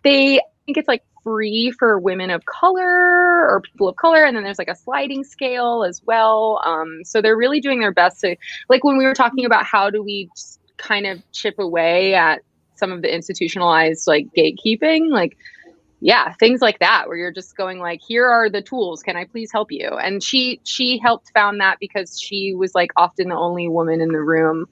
I think it's like free for women of color or people of color. And then there's like a sliding scale as well. So they're really doing their best to, like when we were talking about how do we kind of chip away at some of the institutionalized like gatekeeping, like, yeah, things like that, where you're just going like, here are the tools. Can I please help you? And she helped found that because she was like often the only woman in the room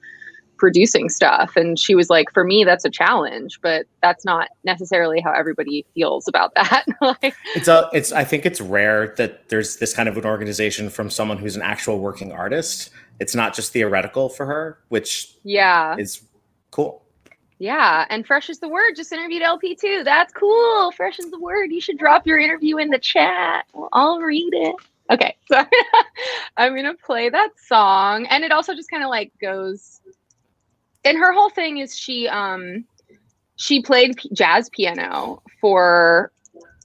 producing stuff. And she was like, for me, that's a challenge, but that's not necessarily how everybody feels about that. Like,
I think it's rare that there's this kind of an organization from someone who's an actual working artist. It's not just theoretical for her, which is cool.
Yeah, and Fresh is the Word just interviewed LP too. That's cool. Fresh is the Word. You should drop your interview in the chat. I'll read it. Okay, so I'm gonna play that song, and it also just kind of like goes. And her whole thing is she played jazz piano for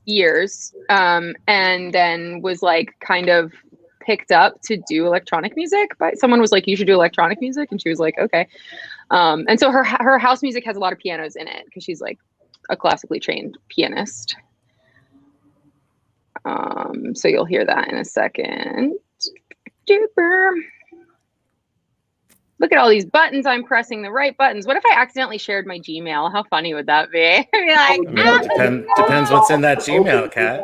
years, and then was like kind of picked up to do electronic music. But someone was like, "You should do electronic music," and she was like, "Okay." And so her house music has a lot of pianos in it because she's like a classically trained pianist. So you'll hear that in a second. Look at all these buttons. I'm pressing the right buttons. What if I accidentally shared my Gmail? How funny would that be? I'd be like,
Depends what's in that Gmail, Kat.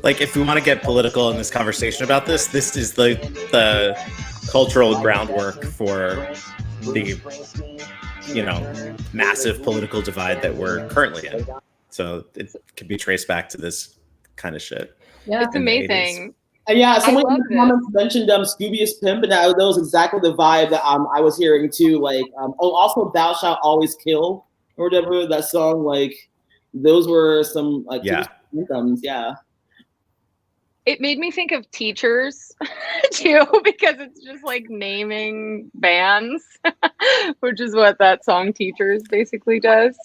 Like, if we want to get political in this conversation about this, this is the cultural groundwork for the, you know, massive political divide that we're currently in. So it can be traced back to this kind of shit.
Yeah,
it's amazing.
Yeah, someone
love
in the comments mentioned Scoobiest Pimp, and that was exactly the vibe that I was hearing too. Like, also Thou Shalt Always Kill, or whatever, that song. Like, those were some like anthems. Yeah.
It made me think of Teachers too, because it's just like naming bands, which is what that song Teachers basically does.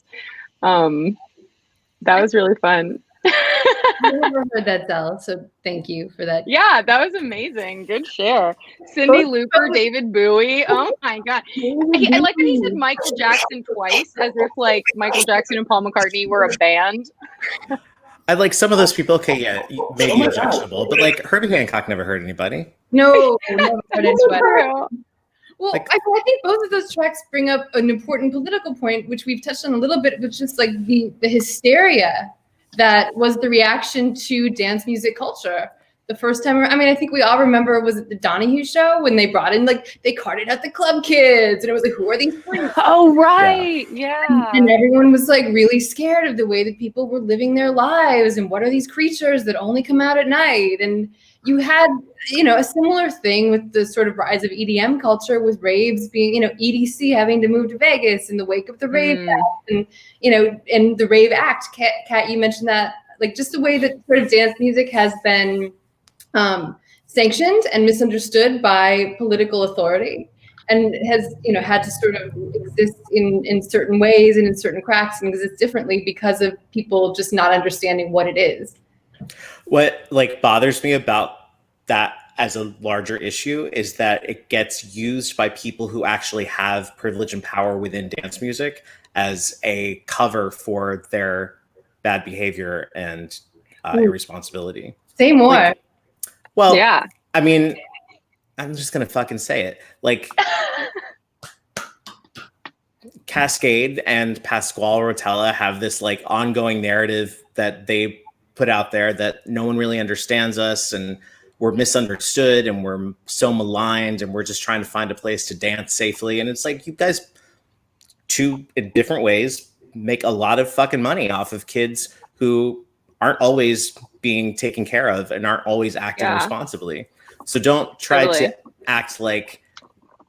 That was really fun.
I never heard that, Zel, so thank you for that.
Yeah, that was amazing. Good share. Cindy Lauper, David Bowie. Oh my God. I like that he said Michael Jackson twice, as if like Michael Jackson and Paul McCartney were a band.
I like some of those people. Okay, yeah, maybe objectionable, but like Herbie Hancock never hurt anybody.
No, never heard anybody. Well,
Like-
I think both of those tracks bring up an important political point, which we've touched on a little bit, which is like the hysteria that was the reaction to dance music culture. The first time, I mean, I think we all remember, was it the Donahue show when they brought in, like, they carted out the club kids, and it was like, who are these freaks?
Oh, right. Yeah.
And everyone was like really scared of the way that people were living their lives, and what are these creatures that only come out at night? And you had, you know, a similar thing with the sort of rise of EDM culture, with raves being, you know, EDC having to move to Vegas in the wake of the rave act, and, you know, and the rave act. Kat, you mentioned that, like, just the way that sort of dance music has been sanctioned and misunderstood by political authority, and has, you know, had to sort of exist in certain ways and in certain cracks, and exist differently because of people just not understanding what it is.
What like bothers me about that as a larger issue is that it gets used by people who actually have privilege and power within dance music as a cover for their bad behavior and irresponsibility.
Say more.
Like, well,
yeah.
I mean, I'm just gonna fucking say it. Like, Cascade and Pasquale Rotella have this like ongoing narrative that they put out there that no one really understands us, and we're misunderstood, and we're so maligned, and we're just trying to find a place to dance safely. And it's like, you guys, two in different ways, make a lot of fucking money off of kids who aren't always being taken care of and aren't always acting responsibly. So don't try to act like,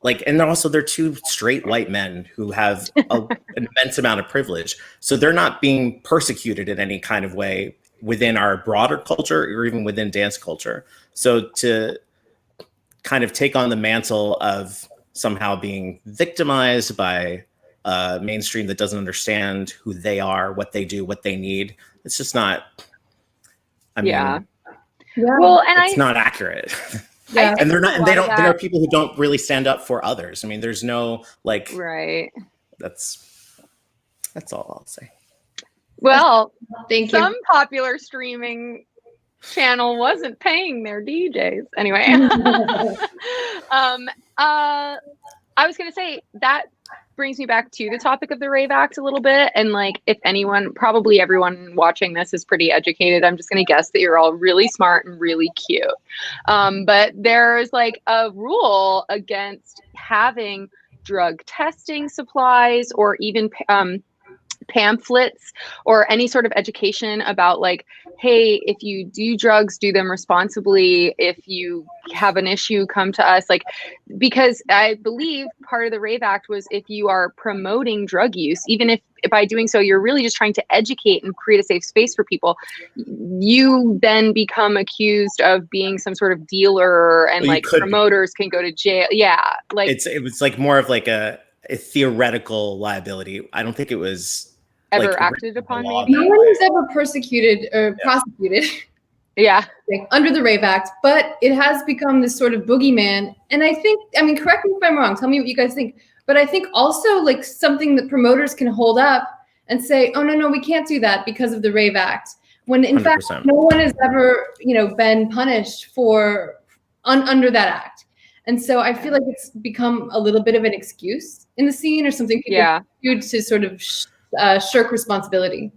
and also they're two straight white men who have an immense amount of privilege. So they're not being persecuted in any kind of way within our broader culture or even within dance culture. So to kind of take on the mantle of somehow being victimized by mainstream that doesn't understand who they are, what they do, what they need, it's just not, I mean,
well, and
it's not accurate.
Yeah.
And they're not, and they don't, there are people who don't really stand up for others. I mean, there's no like,
right.
That's all I'll say.
Well,
Thank you.
some popular streaming channel wasn't paying their DJs. Anyway, I was going to say that brings me back to the topic of the Rave Act a little bit. And like, if anyone, probably everyone watching this is pretty educated, I'm just going to guess that you're all really smart and really cute. But there's like a rule against having drug testing supplies or even pamphlets or any sort of education about like, hey, if you do drugs, do them responsibly. If you have an issue, come to us. Like, because I believe part of the Rave Act was if you are promoting drug use, even if by doing so, you're really just trying to educate and create a safe space for people, you then become accused of being some sort of dealer, and like promoters can go to jail. Yeah. Like it was like more of like a theoretical liability. I don't think it was ever like acted upon. Maybe
no one was ever persecuted or prosecuted.
Yeah.
Like, under the Rave Act, but it has become this sort of boogeyman. And I think, I mean, correct me if I'm wrong, tell me what you guys think, but I think also like something that promoters can hold up and say, oh, no, we can't do that because of the Rave Act. When in 100%. Fact, no one has ever, been punished for under that act. And so I feel like it's become a little bit of an excuse in the scene, or something people do to sort of shirk responsibility.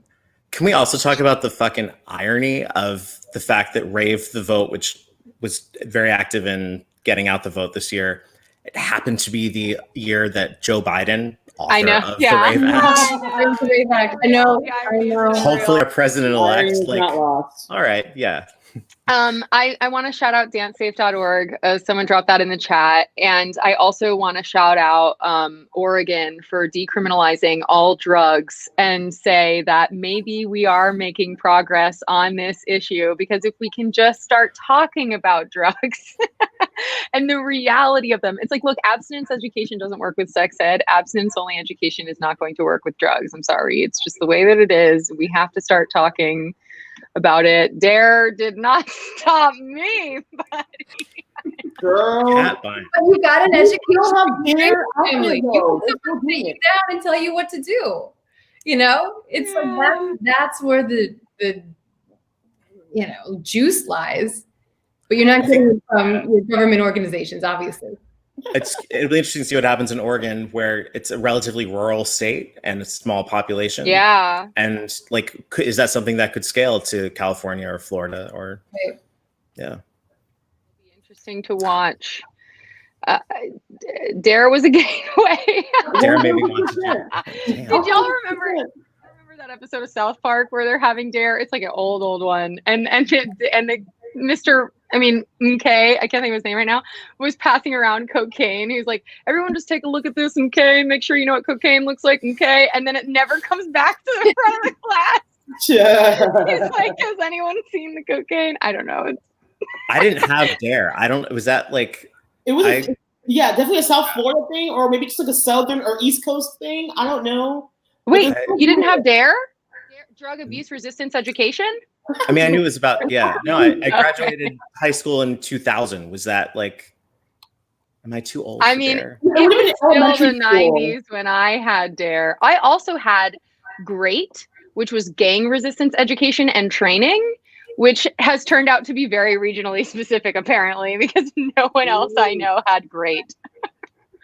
Can we also talk about the fucking irony of the fact that Rave the Vote, which was very active in getting out the vote this year, it happened to be the year that Joe Biden, author
I know,
of
yeah.
the Rave Act.
I know.
The
I
irony is
know.
so
Hopefully
real.
our president-elect,
Irony's
like,
not lost.
all right, yeah.
I want to shout out dancesafe.org. Someone dropped that in the chat. And I also want to shout out Oregon for decriminalizing all drugs and say that maybe we are making progress on this issue, because if we can just start talking about drugs and the reality of them, it's like, look, abstinence education doesn't work with sex ed. Abstinence only education is not going to work with drugs. I'm sorry. It's just the way that it is. We have to start talking about it. Dare did not stop me, buddy.
Girl.
Kat Bein.
But you got an education.
You don't have Dare
family.
either,
You
though.
can
It's so
sit you
brilliant.
down and tell you what to do. You know, it's like that's where the juice lies. But you're not getting it from your government organizations, obviously.
It'll be interesting to see what happens in Oregon, where it's a relatively rural state and a small population.
Yeah.
And like, is that something that could scale to California or Florida or?
Right.
Yeah.
It'll be interesting to watch. Dare was a gateway.
Dare made me want to.
Did y'all remember that episode of South Park where they're having Dare? It's like an old one, and the Mr. MK, I can't think of his name right now, was passing around cocaine. He was like, everyone just take a look at this, MK, make sure you know what cocaine looks like, MK, and then it never comes back to the front of the class.
Yeah.
He's like, has anyone seen the cocaine? I don't know.
I didn't have Dare. Was that like?
It was, yeah, definitely a South Florida thing, or maybe just like a Southern or East Coast thing. I don't know.
Wait, you didn't have Dare? Drug abuse resistance education?
I mean, I knew it was about, yeah. No, I graduated high school in 2000. Was that like, am I too old?
I
for
mean,
Dare?
it was still the 90s when I had Dare. I also had GREAT, which was gang resistance education and training, which has turned out to be very regionally specific, apparently, because no one else I know had GREAT.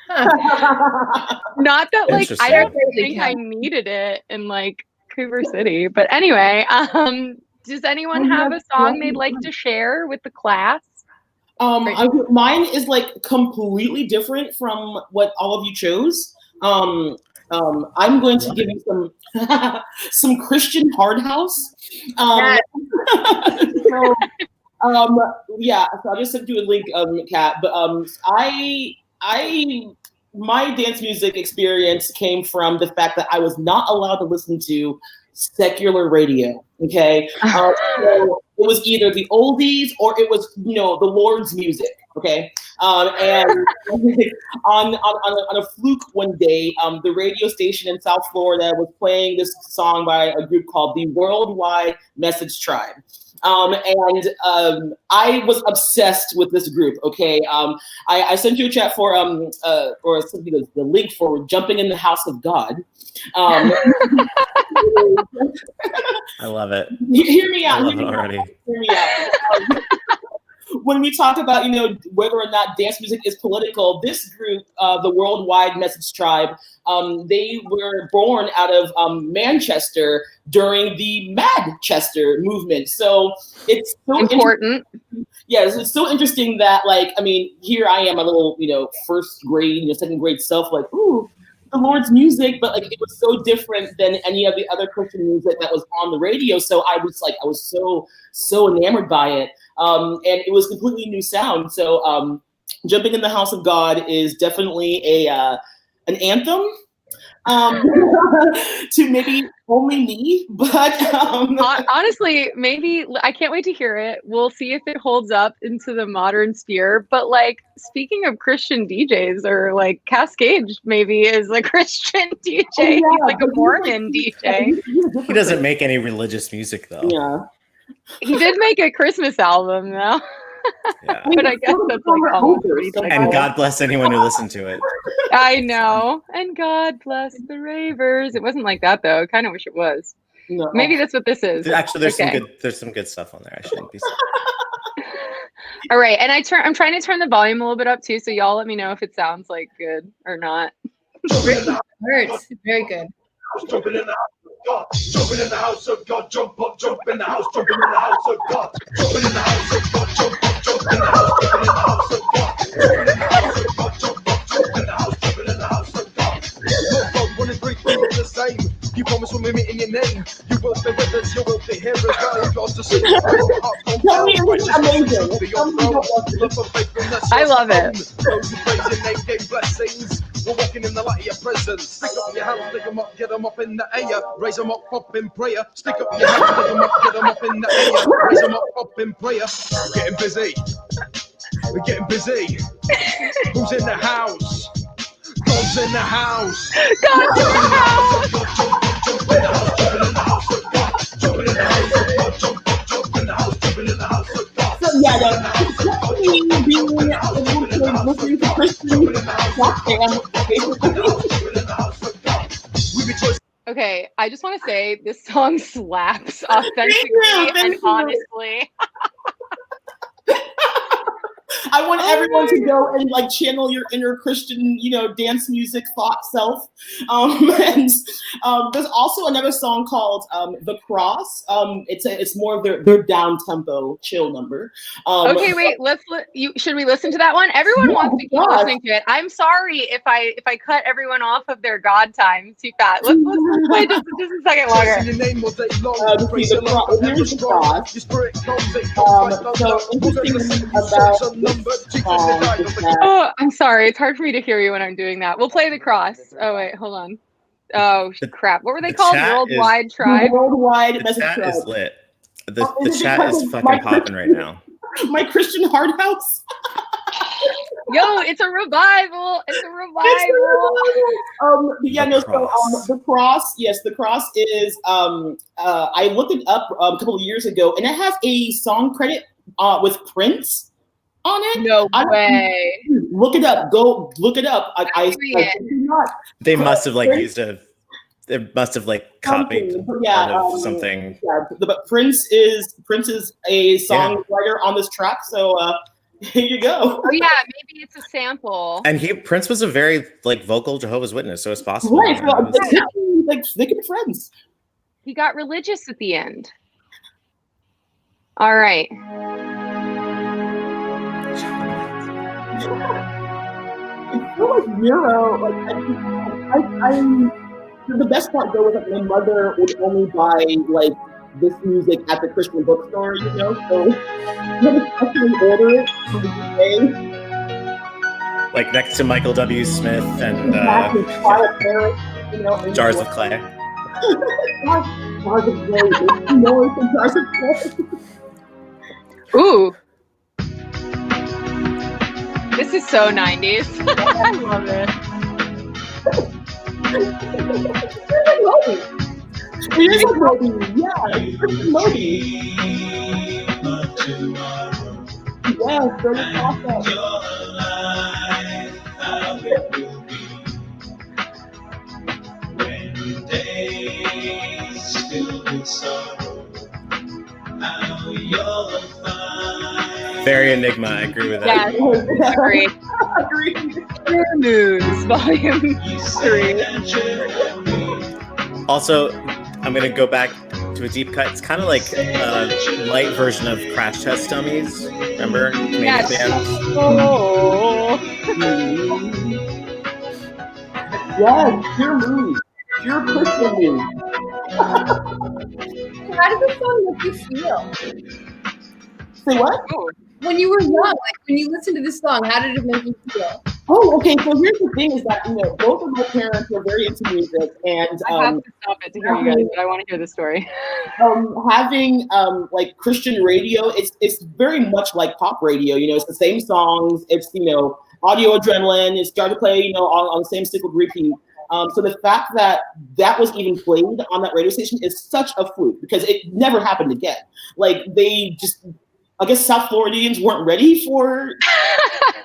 Not that, like, I don't think I needed it in, like, Cooper City. But anyway, does anyone have a song they'd like to share with the class?
Mine is like completely different from what all of you chose. I'm going to give you some Christian hard house. Yeah, so I'll just send you a link, Kat. But my dance music experience came from the fact that I was not allowed to listen to secular radio. Okay, so it was either the oldies or it was, the Lord's music. Okay, and on a fluke one day, the radio station in South Florida was playing this song by a group called the Worldwide Message Tribe. I was obsessed with this group. Okay, I sent you a chat for or something, the link for Jumping in the House of God.
I love it.
Hear me out.
I love it already.
Hear me out. When we talk about, whether or not dance music is political, this group, the Worldwide Message Tribe, they were born out of Manchester during the Manchester movement. So it's so
important.
Yes, it's so interesting that, here I am, a little, first grade, second grade self, like, ooh, the Lord's music, but it was so different than any of the other Christian music that was on the radio. So I was so enamored by it. And it was completely new sound. So Jumping in the House of God is definitely an anthem to maybe only me, but
honestly, maybe I can't wait to hear it. We'll see if it holds up into the modern sphere. But speaking of Christian DJs, or Cascade maybe is a Christian DJ. Oh, yeah. He's like a Mormon DJ.
He doesn't make any religious music though.
Yeah.
He did make a Christmas album though.
Yeah.
But I guess that's all.
And God bless anyone who listened to it.
I know. And God bless the ravers. It wasn't like that though. I kind of wish it was. No. Maybe that's what this is.
Actually, there's some good stuff on there. I shouldn't be saying.
All right, and I'm trying to turn the volume a little bit up too, so y'all let me know if it sounds good or not.
It hurts. Very good.
God. Jumping in the house of God. Jump up, jump in the house. Jumping in the house of God. Jumping in the house of God. Jump up, jump in the house. Jumping in the house of God. Jumping in the house of God. Jump up, jump in the house. Jumping in the house of God. Lord God, one and three, keep it the same. You promise we'll meet in your name. You will be with us, you will be here as well. God to sing your praise, my heart compels. Righteousness be your throne. Love for faithfulness,
I love it.
Those who praise your name gain blessings. We're walking in the light of your presence. Stick up your hands, stick them up, get them up in the air. Raise them up in prayer. Stick up your hands, stick them up, get them up in the air. Raise them up in prayer. Getting busy. We're getting busy. Who's in the house? God's in the house.
God's in the house.
Jump in the house, jumping in the house of God. Jumping in the house of God. Jump in the house, jumping in the house of God.
So yeah, being listening to Christian rock band, basically.
Okay, I just want to say this song slaps authentically and honestly.
I want everyone to go and like channel your inner Christian, dance music thought self. And there's also another song called "The Cross." It's more of their down tempo chill number.
Okay, wait. Should we listen to that one? Everyone wants to keep listening to it. I'm sorry if I cut everyone off of their God time too fast. Let's play just a second longer.
Here's The Cross. So interesting about
Oh, I'm sorry. It's hard for me to hear you when I'm doing that. We'll play The Cross. Oh, wait, hold on. Oh, crap. What were they called? Worldwide Tribe?
Worldwide
The chat is lit. The chat is fucking popping right now.
My Christian Hard House.
Yo, it's a revival. It's a revival.
The Cross. Yes, The Cross is. I looked it up a couple of years ago, and it has a song credit with Prince on it.
No way.
Look it up. Go look it up.
They must have They must have copied part of something.
Yeah, but Prince is a songwriter on this track, so here you go.
Oh yeah, maybe it's a sample.
And Prince was a very vocal Jehovah's Witness, so it's possible.
Right, so they could be friends.
He got religious at the end. All right.
It's so Euro. The best part though was that my mother would only buy this music at the Christian bookstore, so you would actually order it from the UK.
Next to Michael W. Smith and Jars of Clay.
Jars of Clay. Jars of Clay.
Ooh. This is so 90s. I love it.
It is like Modi. Yeah, it's Modi. Yeah, very awesome.
When days filled with sorrow, how you'll find.
Very Enigma, I agree with that.
Yeah, agree. Clear Moons, Volume 3.
Also, I'm going to go back to a deep cut. It's kind of like a light version of Crash Test Dummies. Remember?
Yes.
Oh. Yes, pure mood. Pure Christian mood.
How did this song make you feel?
Say what?
When you were young, when you listened to this song, how did it make you feel?
Oh, okay. So here's the thing: is that both of my parents were very into music, and
I have to stop it to hear you guys, but I want to hear the story.
Having Christian radio, it's very much like pop radio. It's the same songs. It's audio adrenaline. It started to play on the same stick with repeat. So the fact that was even played on that radio station is such a fluke because it never happened again. They just. I guess South Floridians weren't ready for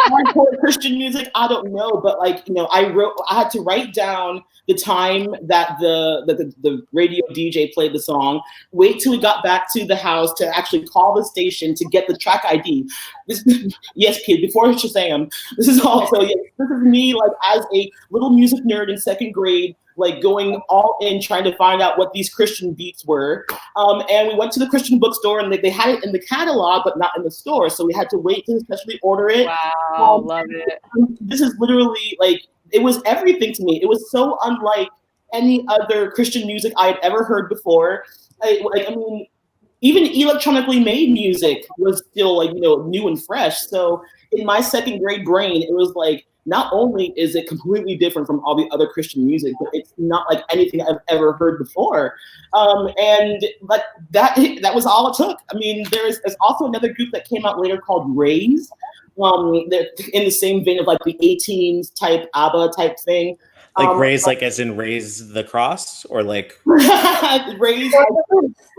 hardcore Christian music, I don't know, but like, you know, I had to write down the time that the radio DJ played the song, wait till we got back to the house to actually call the station to get the track ID. Yes, kid, before Shazam. This is me like as a little music nerd in second grade, like going all in trying to find out what these Christian beats were. And we went to the Christian bookstore and they had it in the catalog, but not in the store. So we had to wait to especially order it.
Wow, love it.
This is literally like, it was everything to me. It was so unlike any other Christian music I had ever heard before. I mean, even electronically made music was still like, you know, new and fresh. So in my second grade brain, it was like, not only is it completely different from all the other Christian music, but it's not like anything I've ever heard before. And like that was all it took. I mean, there's also another group that came out later called Raise. They're in the same vein of like the 18s type ABBA type thing.
Like raise, like as in raise the cross, or like
raise,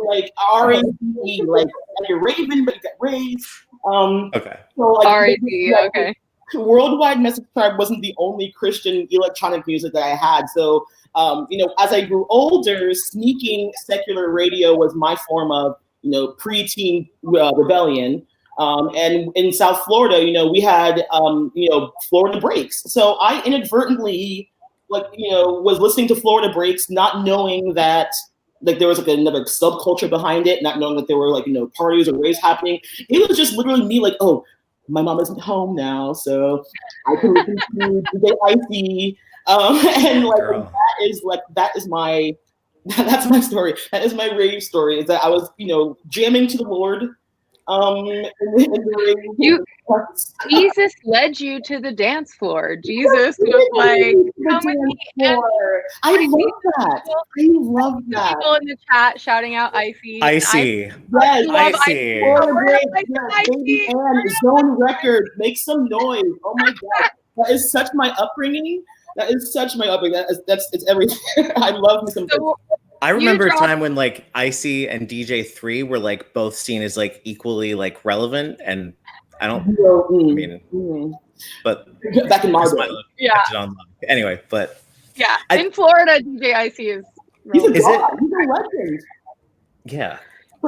like R-A-Z-E, like you're Raven, but you got raised.
Okay.
So like,
R-A-Z, okay.
Worldwide Message Tribe wasn't the only Christian electronic music that I had. So, you know, as I grew older, sneaking secular radio was my form of, you know, preteen rebellion. And in South Florida, you know, we had, you know, Florida breaks. So I inadvertently, like, you know, was listening to Florida breaks, not knowing that like there was like another subculture behind it, not knowing that there were like, you know, parties or raves happening. It was just literally me like, oh, my mom isn't home now, so I can listen to the icy. And like that's my story. That is my rave story. Is that I was, you know, jamming to the Lord.
Jesus led you to the dance floor. Jesus was like, come with me.
I love that.
People in the chat shouting out icy.
Icy.
Yes,
icy.
Baby Ann, Zone Record, make some noise. Oh my God. That is such my upbringing. It's everything. I love me some.
I remember a time when like Icy and DJ3 were like both seen as like equally like relevant, and I don't. But
back in my day,
anyway, but
yeah, in Florida, DJ Icy is.
He's a legend.
Yeah.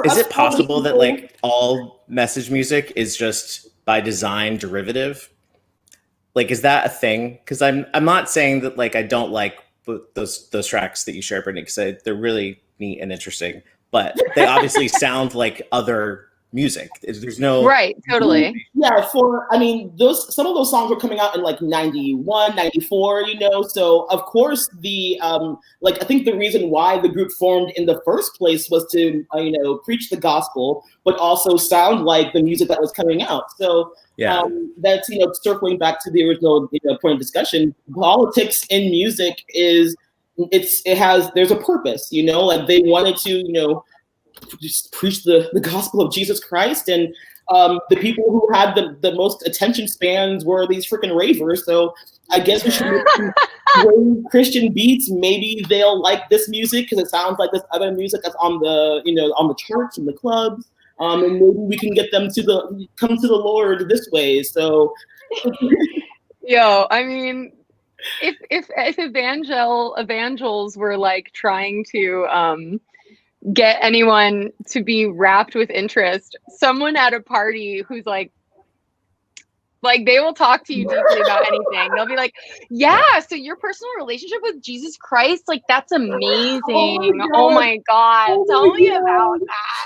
Is it possible that like all message music is just by design derivative? Like, is that a thing? Because I'm not saying that like I don't like those tracks that you share, Brittany, because they're really neat and interesting, but they obviously sound like other music. There's no
right, totally.
Yeah, some of those songs were coming out in like 91, 94, you know, so of course the like I think the reason why the group formed in the first place was to you know, preach the gospel, but also sound like the music that was coming out. So yeah, that's, you know, circling back to the original, you know, point of discussion. Politics in music there's a purpose, you know, like they wanted to, you know, just preach the gospel of Jesus Christ, and the people who had the most attention spans were these freaking ravers. So I guess we should make some rave Christian beats. Maybe they'll like this music because it sounds like this other music that's on the, you know, on the church and the clubs. And maybe we can get them to come to the Lord this way. So,
yo, I mean, if evangels were like trying to get anyone to be wrapped with interest, someone at a party who's like they will talk to you deeply about anything. They'll be like, yeah, so your personal relationship with Jesus Christ, like that's amazing. Oh my God. Tell me about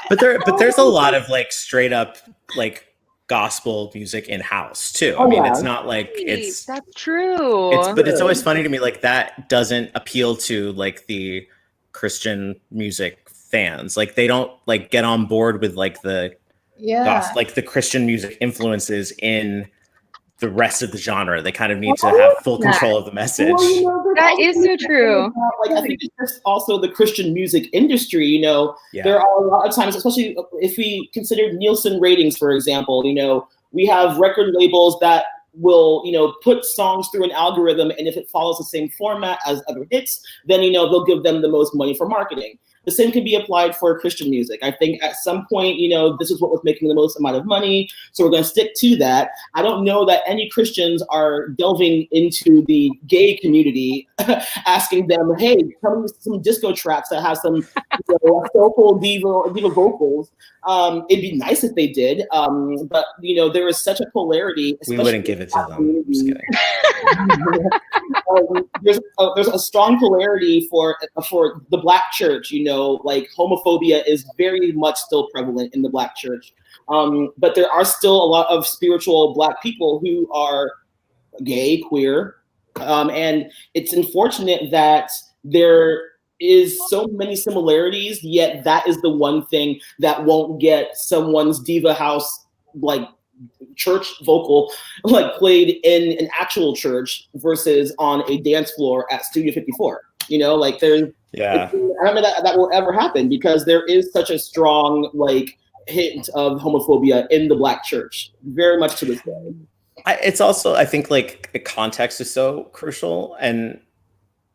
that.
But there's a lot of like straight up like gospel music in house too. I mean, it's not like
that's true.
But it's always funny to me, like that doesn't appeal to like the Christian music fans. Like they don't like get on board with like the gospel, like the Christian music influences in the rest of the genre. They kind of need to have full control of the message.
Well, you know,
that is so true.
Like I think it's just also the Christian music industry, you know, there are a lot of times, especially if we consider Nielsen ratings, for example, you know, we have record labels that will, you know, put songs through an algorithm, and if it follows the same format as other hits, then, you know, they'll give them the most money for marketing. the same can be applied for Christian music. I think at some point, this is what was making the most amount of money, so we're going to stick to that. I don't know that any Christians are delving into the gay community, asking them, hey, tell me some disco tracks that have some soulful diva vocals. It'd be nice if they did, but there is such a polarity.
We wouldn't give it to them. Just kidding.
There's a strong polarity for the Black church. Like homophobia is very much still prevalent in the Black church, but there are still a lot of spiritual Black people who are gay, queer, and it's unfortunate that there is so many similarities, yet that is the one thing that won't get someone's diva house church vocal played in an actual church versus on a dance floor at Studio 54. There's I don't know that will ever happen, because there is such a strong hint of homophobia in the Black church, very much to this day.
It's also, I think, context is so crucial, and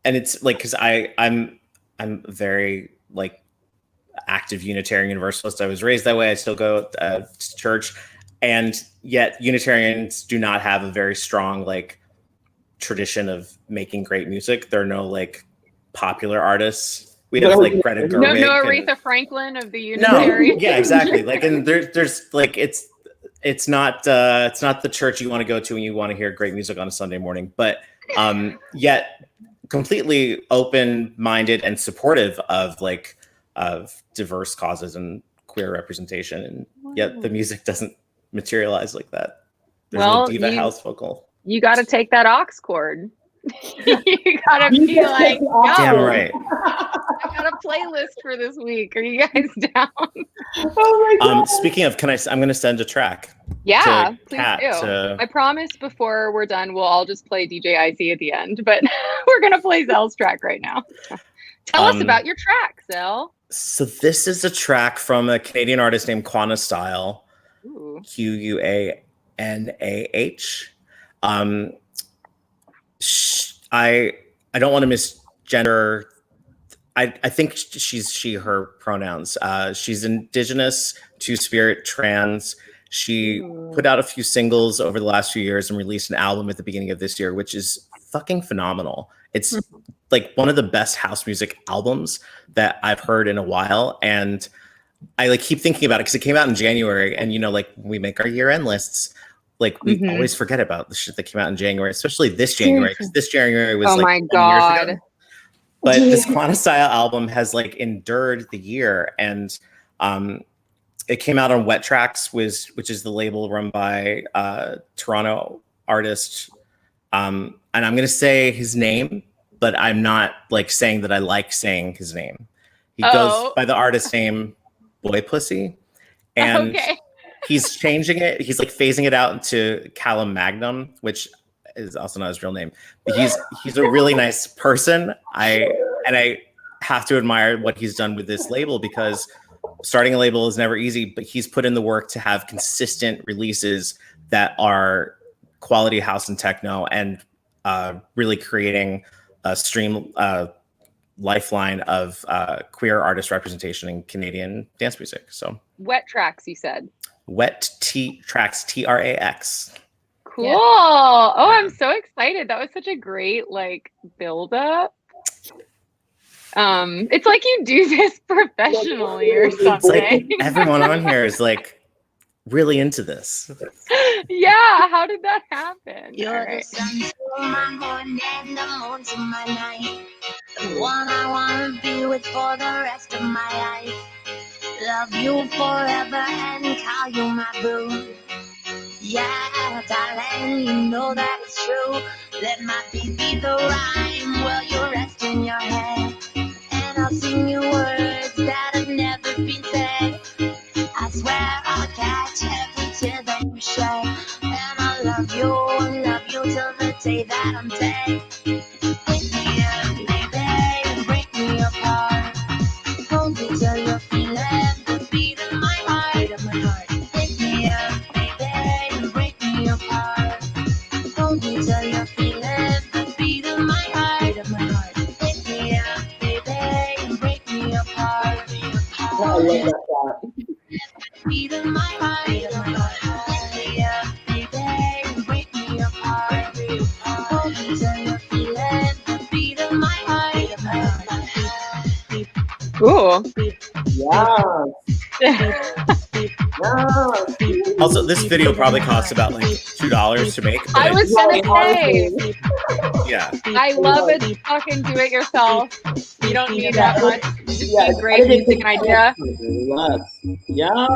it's because I'm very active Unitarian Universalist. I was raised that way. I still go to church, and yet Unitarians do not have a very strong tradition of making great music. There are no popular artists. We have Greta Gerwig.
No Aretha Franklin of the Unitarians.
No, yeah, exactly. And there's it's not the church you want to go to when you want to hear great music on a Sunday morning, but yet completely open-minded and supportive of diverse causes and queer reprepresentation, and yet the music doesn't materialize like that. There's no diva house vocal.
You got to take that aux cord. You gotta be like,
damn right.
I got a playlist for this week. Are you guys down?
Oh my God.
Speaking of, I'm going to send a track.
Yeah, please
Kat,
do. I promise before we're done, we'll all just play DJ IC at the end, but we're going to play Zel's track right now. Tell us about your track, Zel.
So this is a track from a Canadian artist named Quanah Style.
Ooh.
Quanah. I don't want to misgender. I think she's she, her pronouns. She's Indigenous, Two-Spirit, trans. She put out a few singles over the last few years and released an album at the beginning of this year, which is fucking phenomenal. It's one of the best house music albums that I've heard in a while. And I keep thinking about it because it came out in January, and we make our year-end lists. We always forget about the shit that came out in January, especially this January, because this January was
my God.
Years ago. But this Quanah Style album has endured the year, and it came out on Wet Tracks, which is the label run by Toronto artist. And I'm gonna say his name, but I'm not saying that I like saying his name. He goes by the artist name Boy Pussy, and he's changing it. He's phasing it out into Callum Magnum, which is also not his real name. But he's a really nice person. I have to admire what he's done with this label, because starting a label is never easy, but he's put in the work to have consistent releases that are quality house and techno, and really creating a lifeline of queer artist representation in Canadian dance music. So
Wet Tracks, you said.
Wet Tracks, TRAX.
Cool. Yeah. Oh, I'm so excited. That was such a great build up. It's like you do this professionally or something.
It's everyone on here is really into this.
Yeah, how did that happen?
You're the sun to my morning and the moon to my night. The one I want to be with for the rest of my life. Love you forever and call you my boo. Yeah, darling, you know that it's true. Let my beat be the rhyme while you rest in your head. And I'll sing you words that have never been said. I swear I'll catch every tear that you shed. And I'll love you till the day that I'm dead. Break me up, baby, break me apart. Hold me till you're feeling the beat of my heart, Break me up, baby, break me apart. Hold me till you're feeling the beat of my heart, Break me up, baby, break me apart.
love that shot.
Beat of my heart, yeah, baby, break me apart. Hold me till you feel it. The beat of my heart.
Ooh.
Yeah.
Also, this video probably costs about like $2 to make. But
I was gonna say,
yeah.
I love it. Fucking do it yourself. You don't need that much. You just
Yeah,
need great music and idea.
Yeah.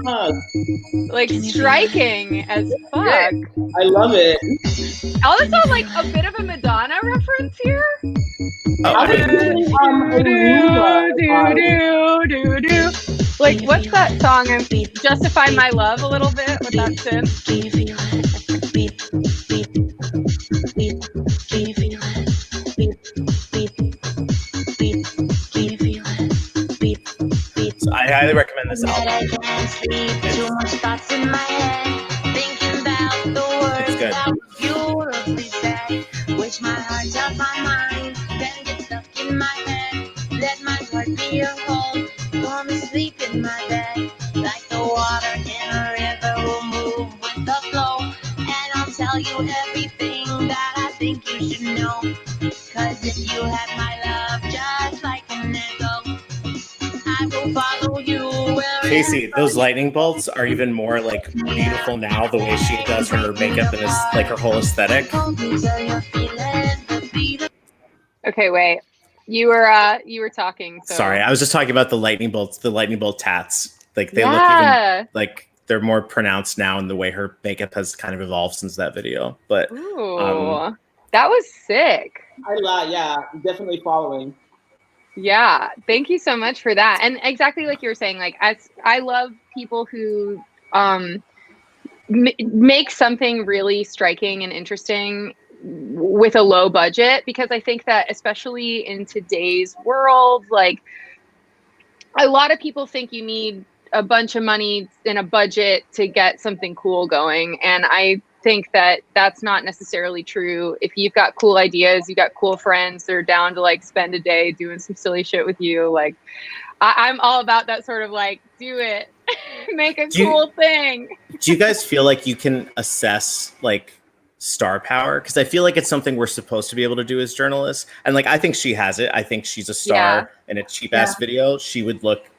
Like striking as fuck.
I love it.
Also, like a bit of a Madonna reference here.
Oh,
I was thinking,
Do. Like, what's that song? Justify My Love a little bit with that synth.
So I highly recommend this album. It's good.
Wish my heart out my mind, then get stuck in my head. Let my heart be your home. Come and sleep in my bed. Like the water in a river will move with the flow. And I'll tell you everything that I think you should know. Cause if you had my love just like an echo, I will follow you wherever.
Casey, those lightning bolts are even more like beautiful now. The way she does her makeup and like her whole aesthetic.
Okay, wait. You were talking. So.
Sorry, I was just talking about the lightning bolts, the lightning bolt tats. Like they look even like they're more pronounced now in the way her makeup has kind of evolved since that video. But
ooh, that was sick.
Yeah, definitely following.
Yeah, thank you so much for that. And exactly like you were saying, like I love people who make something really striking and interesting with a low budget, because I think that especially in today's world, like a lot of people think you need a bunch of money and a budget to get something cool going. And I think that that's not necessarily true. If you've got cool ideas, you've got cool friends that are down to like spend a day doing some silly shit with you. Like I'm all about that sort of like, do it, make a cool thing.
Do you guys feel like you can assess like star power? Because I feel like it's something we're supposed to be able to do as journalists. And like, I think she has it. I think she's a star in a cheap ass video. She would look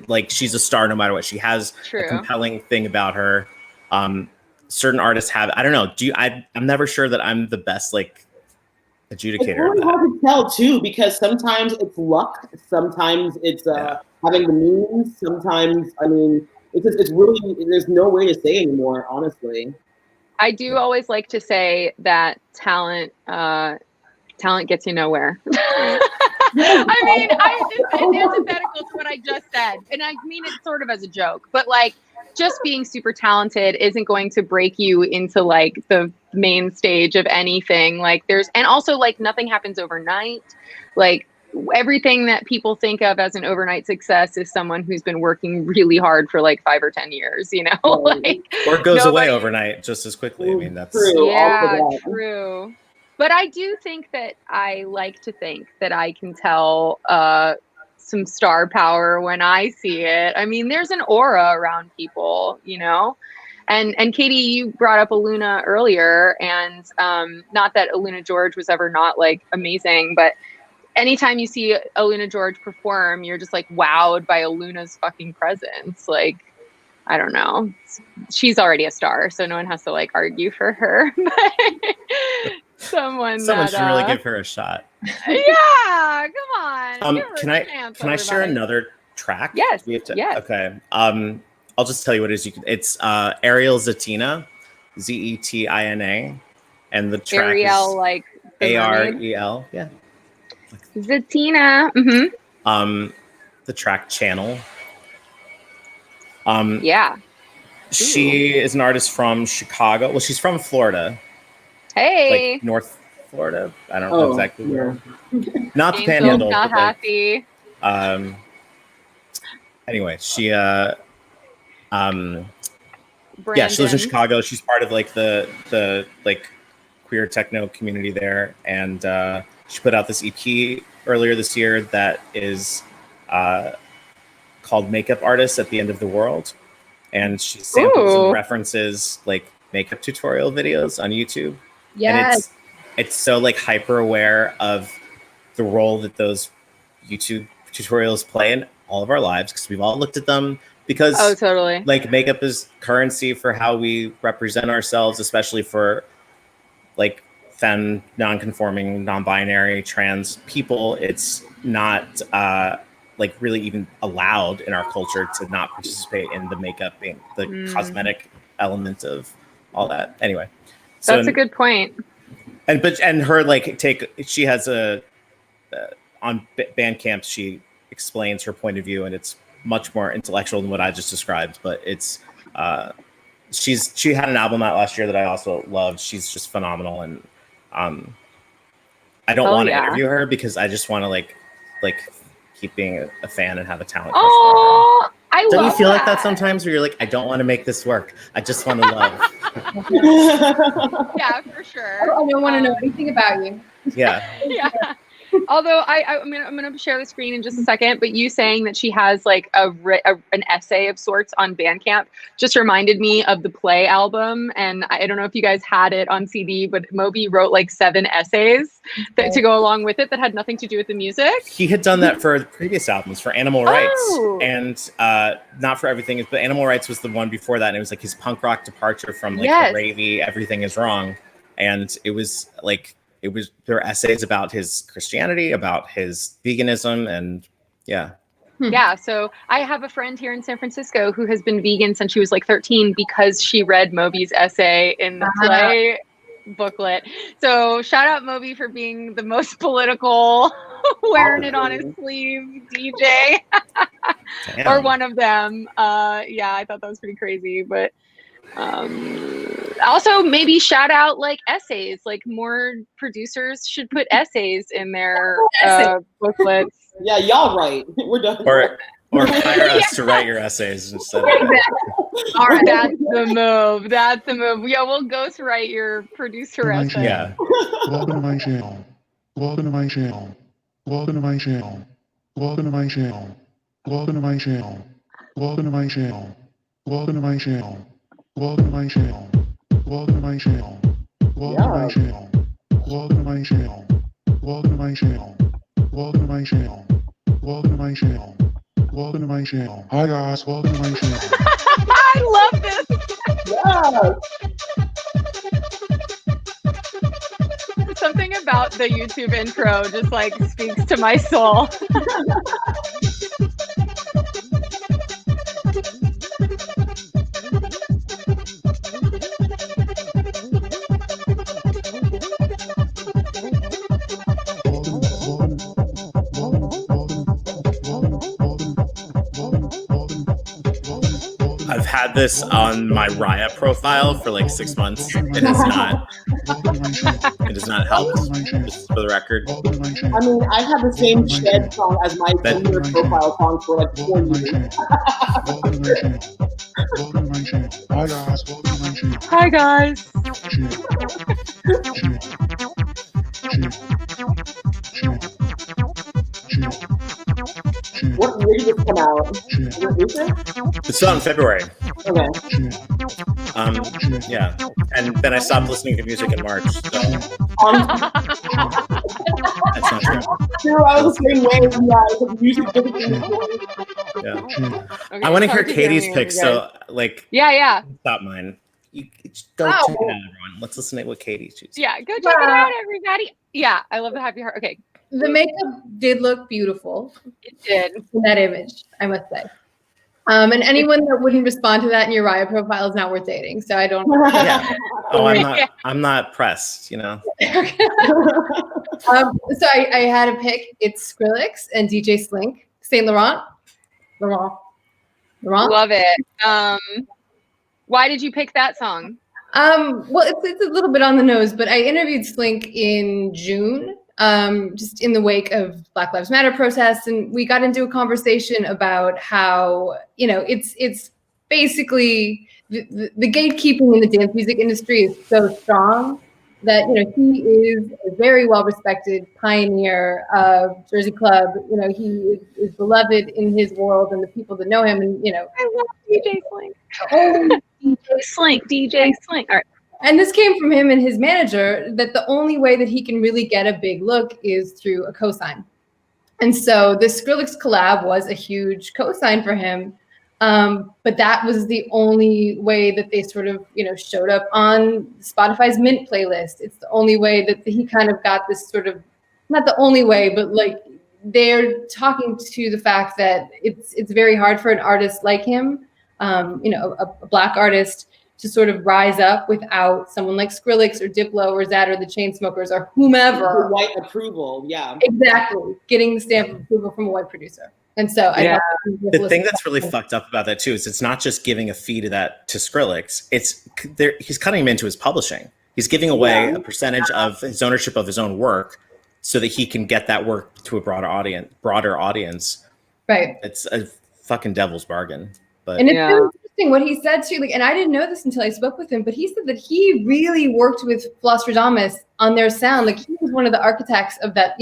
like she's a star no matter what. She has a compelling thing about her. Certain artists have, I don't know. I'm never sure that I'm the best like adjudicator.
It's really hard to tell too, because sometimes it's luck, sometimes it's having the means, sometimes it's really, there's no way to say anymore, honestly.
I do always like to say that talent gets you nowhere. I mean, it's antithetical to what I just said, and I mean it sort of as a joke, but like just being super talented isn't going to break you into like the main stage of anything. Like and also like nothing happens overnight. Like everything that people think of as an overnight success is someone who's been working really hard for like 5 or 10 years, you know, like,
or it goes away overnight just as quickly. I mean, that's
true.
Yeah, true. But I do think that I like to think that I can tell some star power when I see it. I mean, there's an aura around people, you know? And Katie, you brought up Aluna earlier, and not that Aluna George was ever not like amazing, but anytime you see Aluna George perform, you're just like wowed by Aluna's fucking presence. Like, I don't know. She's already a star, so no one has to like argue for her. Someone should
really give her a shot.
Yeah, come on.
Can I share another track?
Yes.
Yes. Okay. I'll just tell you what it is. It's Ariel Zetina, Zetina, and the track
Ariel,
is
like
Arel. Yeah.
Zetina. Mm-hmm.
The track Channel.
Yeah.
She is an artist from Chicago. Well, she's from Florida.
Hey.
Like North Florida. I don't know exactly where. Not the Panhandle.
Not
but
happy.
Anyway, she she lives in Chicago. She's part of like the like queer techno community there, and she put out this EP earlier this year that is called Makeup Artists at the End of the World. And she samples and references like makeup tutorial videos on YouTube.
Yes.
And it's so like hyper aware of the role that those YouTube tutorials play in all of our lives, because we've all looked at them, because
totally.
like makeup is currency for how we represent ourselves, especially for like femme, non-conforming, non-binary, trans people. It's not like really even allowed in our culture to not participate in the makeup being the cosmetic element of all that. Anyway, so
that's a good point.
And her like she has a on Bandcamp, she explains her point of view, and it's much more intellectual than what I just described. But it's she had an album out last year that I also loved. She's just phenomenal, and I don't want to interview her because I just want to like keep being a fan and have a talent.
Oh, I love.
Don't you feel like that sometimes, where you're like, I don't want to make this work. I just want to love.
Yeah, for sure.
I don't want to know anything about you.
Yeah.
Yeah. Although I'm gonna share the screen in just a second, but you saying that she has like an essay of sorts on Bandcamp just reminded me of the Play album, and I don't know if you guys had it on CD, but Moby wrote like 7 essays to go along with it that had nothing to do with the music.
He had done that for the previous albums, for Animal Rights, and not for everything, but Animal Rights was the one before that, and it was like his punk rock departure from like the ravey Everything Is Wrong, and it was like. There were essays about his Christianity, about his veganism, and yeah.
Yeah, so I have a friend here in San Francisco who has been vegan since she was like 13 because she read Moby's essay in the Play booklet. So shout out Moby for being the most political, wearing it on his sleeve DJ, or one of them. Yeah, I thought that was pretty crazy, but. Also maybe shout out like essays, like more producers should put essays in their booklets.
Yeah, y'all right. We're done.
Or hire us to write your essays instead.
All right, that's the move. That's the move. Yeah, we'll ghostwrite your producer essay.
Yeah.
Welcome to my channel. Welcome to my channel. Welcome to my channel. Welcome to my channel. Welcome to my channel. Welcome to my channel. Welcome to my channel. Welcome to my channel. Welcome to my channel. Welcome to my channel. Welcome to my channel. Welcome to my channel. Welcome to my channel. Welcome to my channel. Welcome to my channel. Hi guys, welcome to my channel.
I love this.
Yeah.
Something about the YouTube intro just like speaks to my soul.
I've had this on my Raya profile for like 6 months. It has not helped, just for the record.
I mean, I've had the same Shed song as my Tinder profile song for like 4 years.
Hi guys.
What year did this come out?
It's out in February.
Okay.
Yeah. And then I stopped listening to music in March. So. That's not true.
True, I was the same way. Yeah, the music didn't.
Yeah.
Okay,
I want to hear Katie's pick. So, like,
yeah.
Stop mine. You go check it out, everyone. Let's listen to what Katie chooses.
Yeah, go check it out, everybody. Yeah, I love the happy heart. Okay.
The makeup did look beautiful.
It did.
In that image, I must say. And anyone that wouldn't respond to that in your Raya profile is not worth dating. So I don't.
Yeah. Oh, I'm not pressed. You know.
So I had a pick. It's Skrillex and DJ Slink, Saint Laurent.
Love it. Why did you pick that song?
Well, it's a little bit on the nose, but I interviewed Slink in June. Just in the wake of Black Lives Matter protests, and we got into a conversation about how, you know, it's basically the gatekeeping in the dance music industry is so strong that, he is a very well-respected pioneer of Jersey Club. He is beloved in his world and the people that know him. And,
I love DJ Slink.
oh,
DJ Slink. All right.
and this came from him and his manager, that the only way that he can really get a big look is through a cosign. And so this Skrillex collab was a huge cosign for him. But that was the only way that they sort of, showed up on Spotify's Mint playlist. It's the only way that he kind of got this sort of, not the only way, but like they're talking to the fact that it's very hard for an artist like him, a Black artist, to sort of rise up without someone like Skrillex or Diplo or Zad or the Chainsmokers or whomever.
The white approval, yeah.
Exactly. Getting the stamp of approval from a white producer. And so
the thing that's really fucked up about that too is it's not just giving a fee to Skrillex. He's cutting him into his publishing. He's giving away a percentage of his ownership of his own work so that he can get that work to a broader audience.
Right.
It's a fucking devil's bargain. But
and it's so interesting what he said too. And I didn't know this until I spoke with him, but he said that he really worked with Flostradamus on their sound. Like he was one of the architects of that,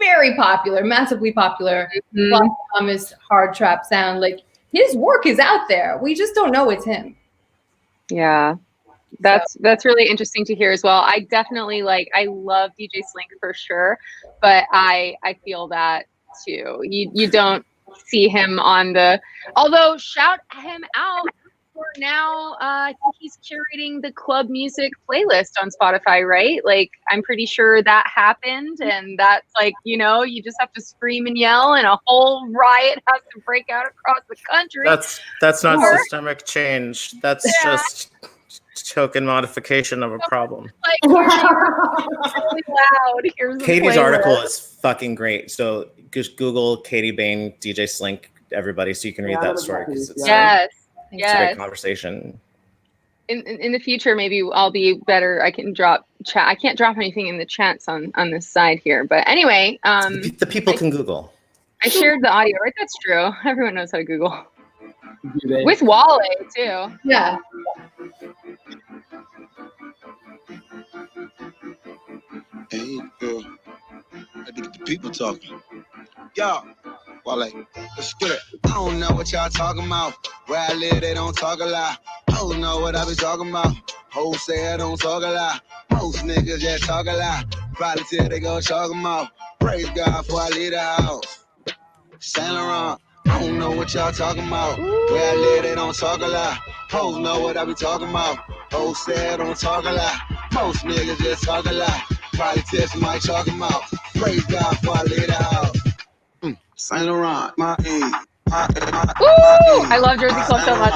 very popular, massively popular Flostradamus hard trap sound. Like his work is out there. We just don't know it's him.
Yeah. That's really interesting to hear as well. I definitely I love DJ Slink for sure, but I feel that too. You don't see him on although shout him out for now. I think he's curating the club music playlist on Spotify, right? Like I'm pretty sure that happened, and that's you just have to scream and yell and a whole riot has to break out across the country.
That's not systemic change. That's just token modification of a problem.
Really loud.
Katie's article is fucking great. So just Google Katie Bain, DJ Slink, everybody, so you can read that story. It's
yes.
It's a great conversation.
In the future, maybe I'll be better. I can drop chat. I can't drop anything in the chats on this side here. But anyway,
the people can Google.
I shared the audio, right? That's true. Everyone knows how to Google. With Wale too.
Yeah.
Hey, girl. I had to get the people talking. Yo, Wale, let's get it. I don't know what y'all talking about. Where I live, they don't talk a lot. I don't know what I be talking about. Hoes say I don't talk a lot. Most niggas just talk a lot. Probably till they go talk 'em out. Praise God before I leave the house. Saint Laurent, I don't know what y'all talking about. Where I live, they don't talk a lot. Hoes know what I be talking about. Hoes say I don't talk a lot. Most niggas just talk a lot. Probably till somebody talking about. Praise God before I leave the house. Saint Laurent, my E.
I love Jersey Club so much.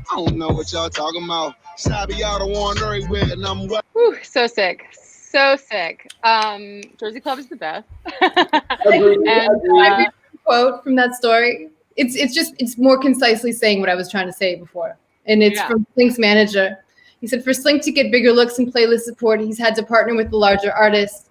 I don't know what y'all talking about. Sabi out of one everywhere, and I'm wet.
So sick. So sick. Jersey Club is the best.
And quote from that story. It's more concisely saying what I was trying to say before. And it's from Slink's manager. He said, for Slink to get bigger looks and playlist support, he's had to partner with the larger artists.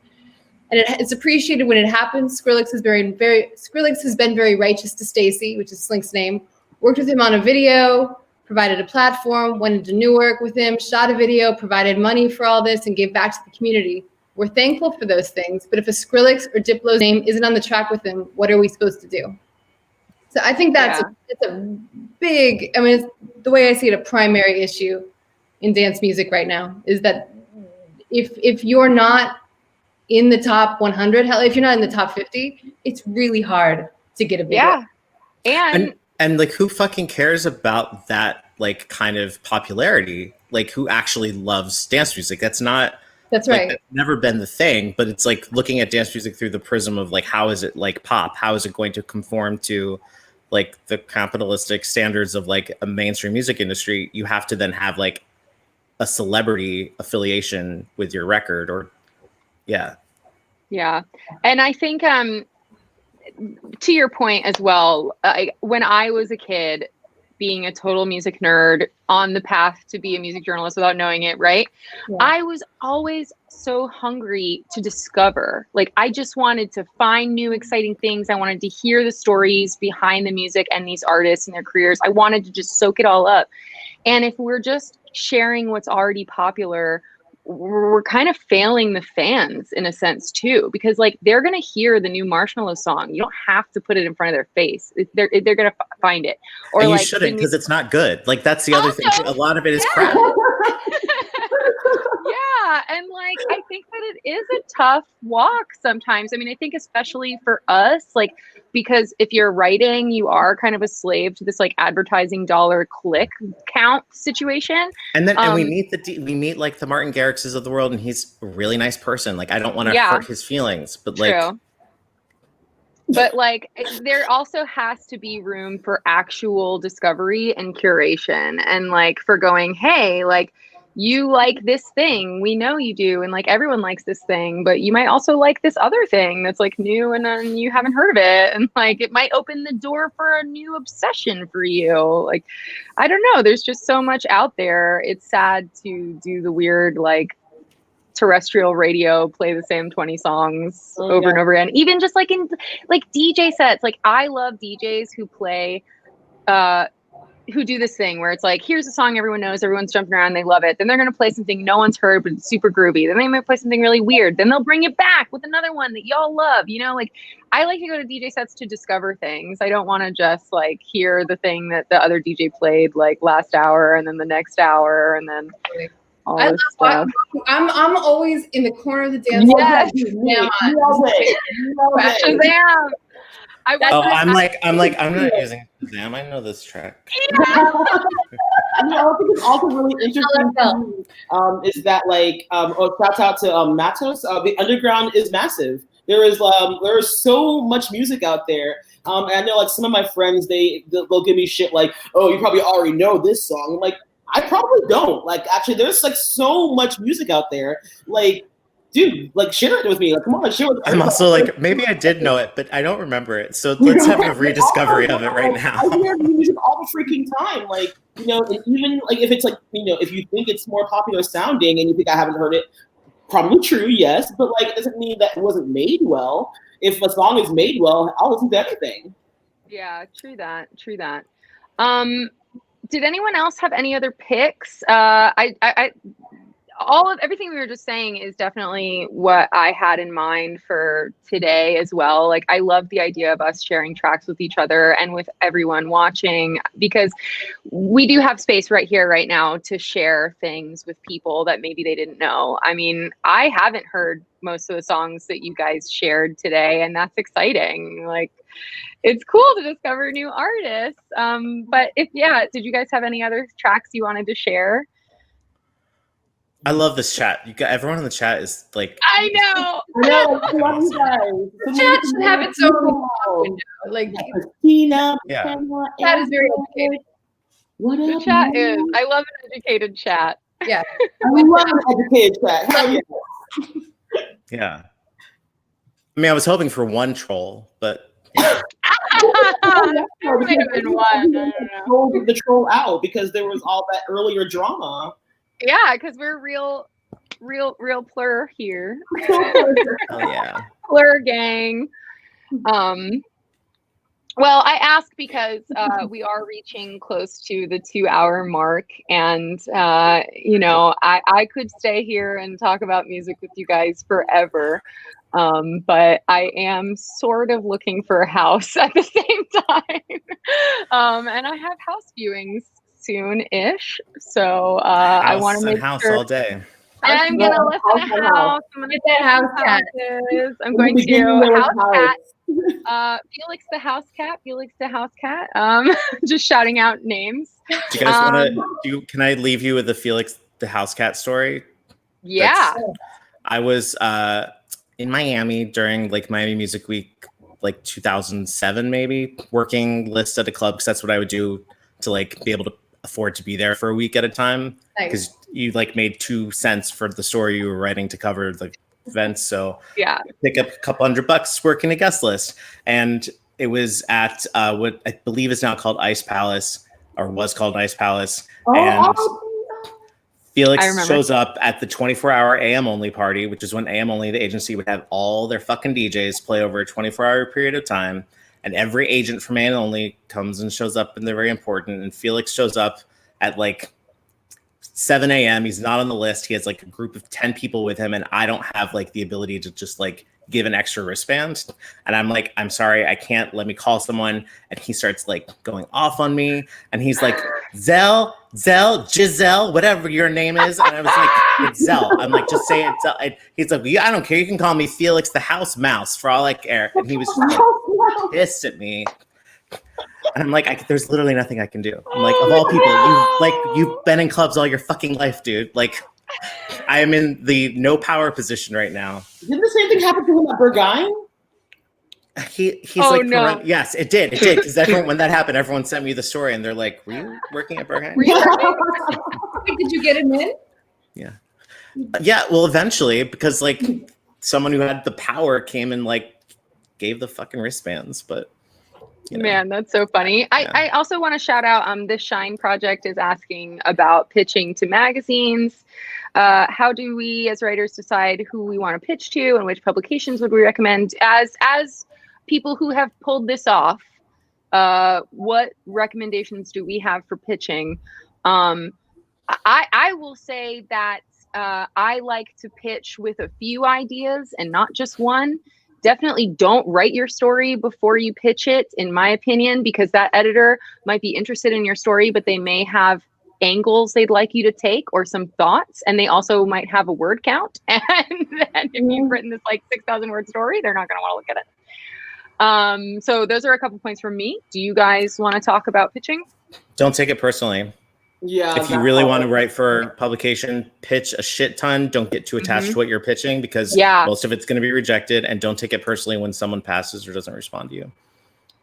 And it's appreciated when it happens. Skrillex has been very righteous to Stacy, which is Slink's name. Worked with him on a video, provided a platform, went into Newark with him, shot a video, provided money for all this, and gave back to the community. We're thankful for those things, but if a Skrillex or Diplo's name isn't on the track with him, what are we supposed to do? So I think it's a big, it's the way I see it, a primary issue in dance music right now is that if you're not in the top 100, hell, if you're not in the top 50, it's really hard to get a big one.
And like, who fucking cares about that, like, kind of popularity? Like, who actually loves dance music? That's right. That's never been the thing, but it's like looking at dance music through the prism of like, how is it like pop? How is it going to conform to like the capitalistic standards of like a mainstream music industry? You have to then have like a celebrity affiliation with your record
Yeah. And I think to your point as well, when I was a kid, being a total music nerd on the path to be a music journalist without knowing it, right? Yeah. I was always so hungry to discover. Like, I just wanted to find new exciting things. I wanted to hear the stories behind the music and these artists and their careers. I wanted to just soak it all up. And if we're just sharing what's already popular, we're kind of failing the fans in a sense too, because like they're going to hear the new Marshmello song. You don't have to put it in front of their face. They're going to find it. Or
and you
like,
shouldn't, because it's not good. Like, that's the other thing. A lot of it is crap.
Yeah. And like, I think that it is a tough walk sometimes. I mean, I think especially for us, like, because if you're writing, you are kind of a slave to this like advertising dollar click count situation.
And then and we meet like the Martin Garrixes of the world, and he's a really nice person. Like, I don't want to hurt his feelings, but like,
true. But like, there also has to be room for actual discovery and curation, and like for going, hey, like, you like this thing, we know you do, and like everyone likes this thing, but you might also like this other thing that's like new and you haven't heard of it, and like it might open the door for a new obsession for you. Like, I don't know, there's just so much out there. It's sad to do the weird like terrestrial radio, play the same 20 songs over and over again, even just like in like DJ sets. Like, I love DJs who play who do this thing where it's like, here's a song everyone knows, everyone's jumping around, they love it. Then they're going to play something no one's heard, but it's super groovy. Then they might play something really weird. Then they'll bring it back with another one that y'all love. You know, like, I like to go to DJ sets to discover things. I don't want to just like hear the thing that the other DJ played like last hour and then the next hour and then all this stuff.
I'm always in the corner of the dance hall.
Yes. Shazam.
I'm not using Shazam. I know this track.
I think it's also really interesting is that like shout out to Matos. The underground is massive. There is so much music out there. And I know like some of my friends they'll give me shit like, oh, you probably already know this song. I'm like, I probably don't. Like, actually, there's like so much music out there. Like, dude, like, share it with me. Like, come on, share it with me.
I'm also like, maybe I did know it, but I don't remember it. So let's have a rediscovery of it right now.
I hear music all the freaking time. Like, you know, and even like if it's like, you know, if you think it's more popular sounding and you think I haven't heard it, probably true, yes. But like, it doesn't mean that it wasn't made well. If a song is made well, I'll listen to anything.
Yeah, true that. Did anyone else have any other picks? Everything we were just saying is definitely what I had in mind for today as well. Like, I love the idea of us sharing tracks with each other and with everyone watching, because we do have space right here, right now, to share things with people that maybe they didn't know. I mean, I haven't heard most of the songs that you guys shared today, and that's exciting. Like, it's cool to discover new artists. But did you guys have any other tracks you wanted to share?
I love this chat. Everyone in the chat is like,
I know.
I love you guys.
Chat should have its own window. Like,
yeah,
chat is very educated.
The chat is. I love an educated chat.
Yeah,
we love an educated chat. Hell yeah.
Yeah. I mean, I was hoping for one troll, but
there might have been one. I don't know.
The troll out because there was all that earlier drama.
Yeah, because we're real plur here.
oh yeah,
plur gang. Well, I ask because we are reaching close to the 2-hour mark, and you know, I could stay here and talk about music with you guys forever. But I am sort of looking for a house at the same time. And I have house viewings soon-ish. So I want to make
house
sure
all day.
I'm going to listen to house. I'm going to get that house cat. I'm going to house cat. Felix the house cat. Felix the house cat. Just shouting out names.
Do you guys want to can I leave you with the Felix the house cat story?
Yeah.
I was in Miami during like Miami Music Week, like 2007, maybe, working list at a club, because that's what I would do to like be able to afford to be there for a week at a time, because you like made 2 cents for the story you were writing to cover like events. So
Yeah.
pick up a couple $100 working a guest list. And it was at what I believe is now called Ice Palace, or was called Ice Palace. And Felix shows up at the 24-hour AM only party, which is when AM only, the agency, would have all their fucking DJs play over a 24-hour period of time. And every agent from AM only comes and shows up, and they're very important. And Felix shows up at like 7 a.m. He's not on the list. He has like a group of 10 people with him, and I don't have like the ability to just like give an extra wristband. And I'm like, I'm sorry, I can't. Let me call someone. And he starts like going off on me. And he's like, Zel, Giselle, whatever your name is. And I was like, it's Zel. I'm like, just say it. Zel. He's like, yeah, I don't care. You can call me Felix the House Mouse for all I care. And he was just like, pissed at me. And I'm like, there's literally nothing I can do. I'm like, of all people, you've been in clubs all your fucking life, dude. Like, I am in the no power position right now.
Didn't the same thing happen to him at Berghain?
He's like, no. Yes, it did. Because when that happened, everyone sent me the story, and they're like, "Were you working at Berghain?"
Did you get him in?
Yeah. Yeah. Well, eventually, because like someone who had the power came and like gave the fucking wristbands, but. You know.
Man, that's so funny.
Yeah.
I also want to shout out the Shine Project is asking about pitching to magazines. How do we as writers decide who we want to pitch to and which publications would we recommend? As people who have pulled this off, what recommendations do we have for pitching? I will say that I like to pitch with a few ideas and not just one. Definitely don't write your story before you pitch it, in my opinion, because that editor might be interested in your story, but they may have angles they'd like you to take or some thoughts, and they also might have a word count. And then if you've written this like 6,000 word story, they're not going to want to look at it. So those are a couple points from me. Do you guys want to talk about pitching?
Don't take it personally.
Yeah.
If you really want to write for publication, pitch a shit ton. Don't get too attached to what you're pitching, because most of it's going to be rejected. And don't take it personally when someone passes or doesn't respond to you,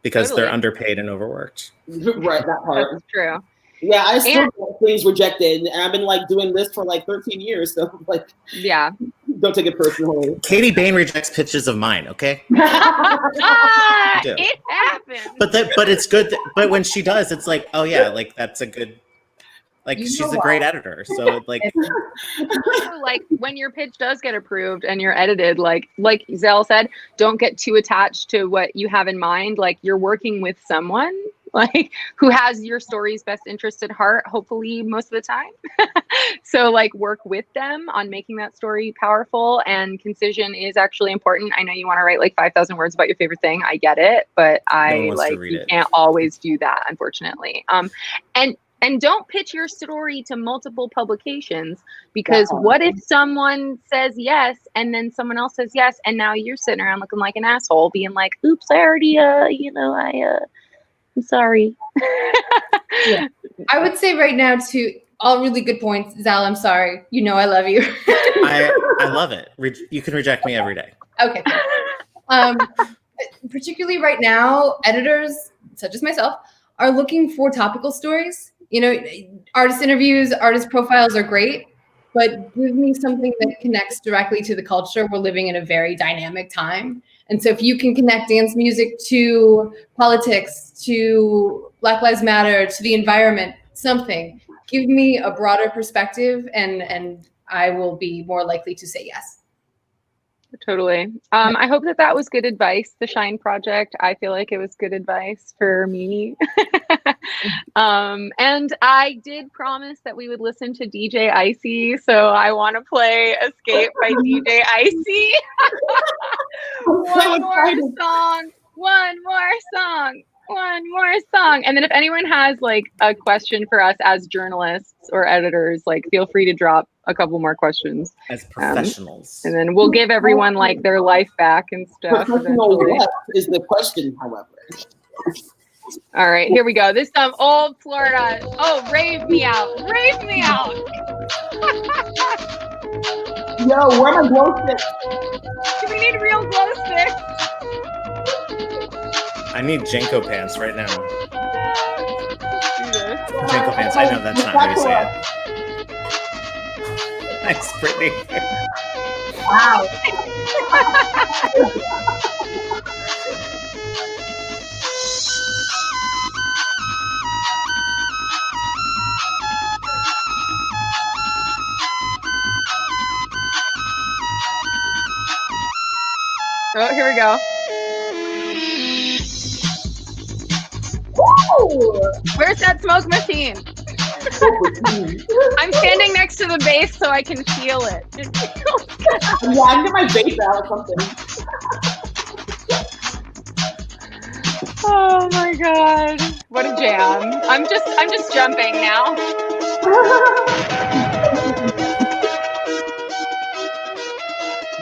because they're underpaid and overworked.
Right, that part.
That's true.
Yeah, I still get things rejected, and I've been like doing this for like 13 years. So like,
yeah,
don't take it personally.
Kat Bein rejects pitches of mine. Okay.
It happens.
But it's good. But when she does, it's like, oh yeah, like that's a good. Like, she's a great editor, so like,
like when your pitch does get approved and you're edited, like Zel said, don't get too attached to what you have in mind. Like, you're working with someone like who has your story's best interest at heart, hopefully most of the time. So like work with them on making that story powerful, and concision is actually important. I know you want to write like 5,000 words about your favorite thing. I get it, but you can't always do that, unfortunately. And don't pitch your story to multiple publications, because what if someone says yes and then someone else says yes, and now you're sitting around looking like an asshole being like, oops, I already, I'm sorry.
Yeah. I would say right now, to all really good points. Zal, I'm sorry. You know I love you.
I love it. You can reject me every day.
Okay. Particularly right now, editors, such as myself, are looking for topical stories. You know, artist interviews, artist profiles are great, but give me something that connects directly to the culture. We're living in a very dynamic time. And so if you can connect dance music to politics, to Black Lives Matter, to the environment, something, give me a broader perspective, and I will be more likely to say yes.
Totally. I hope that was good advice. The Shine Project, I feel like it was good advice for me. And I did promise that we would listen to DJ Icy, so I want to play Escape by DJ Icy. One more song. And then if anyone has like a question for us as journalists or editors, like feel free to drop a couple more questions.
As professionals.
And then we'll give everyone like their life back and stuff.
Professional what is the question, however.
All right, here we go. This time, old Florida. Oh, rave me out. Rave me out.
Yo, where are my glow sticks?
Do we need real glow sticks?
I need Jenko pants right now.
Do this.
Jenko pants. I know that's not how you say it. Thanks, Brittany.
Wow.
Oh, here we go.
Woo!
Where's that smoke machine? I'm standing next to the bass so I can feel it. It feels good.
Yeah, I can get my vape out or something.
Oh my god. What a jam. I'm just jumping now.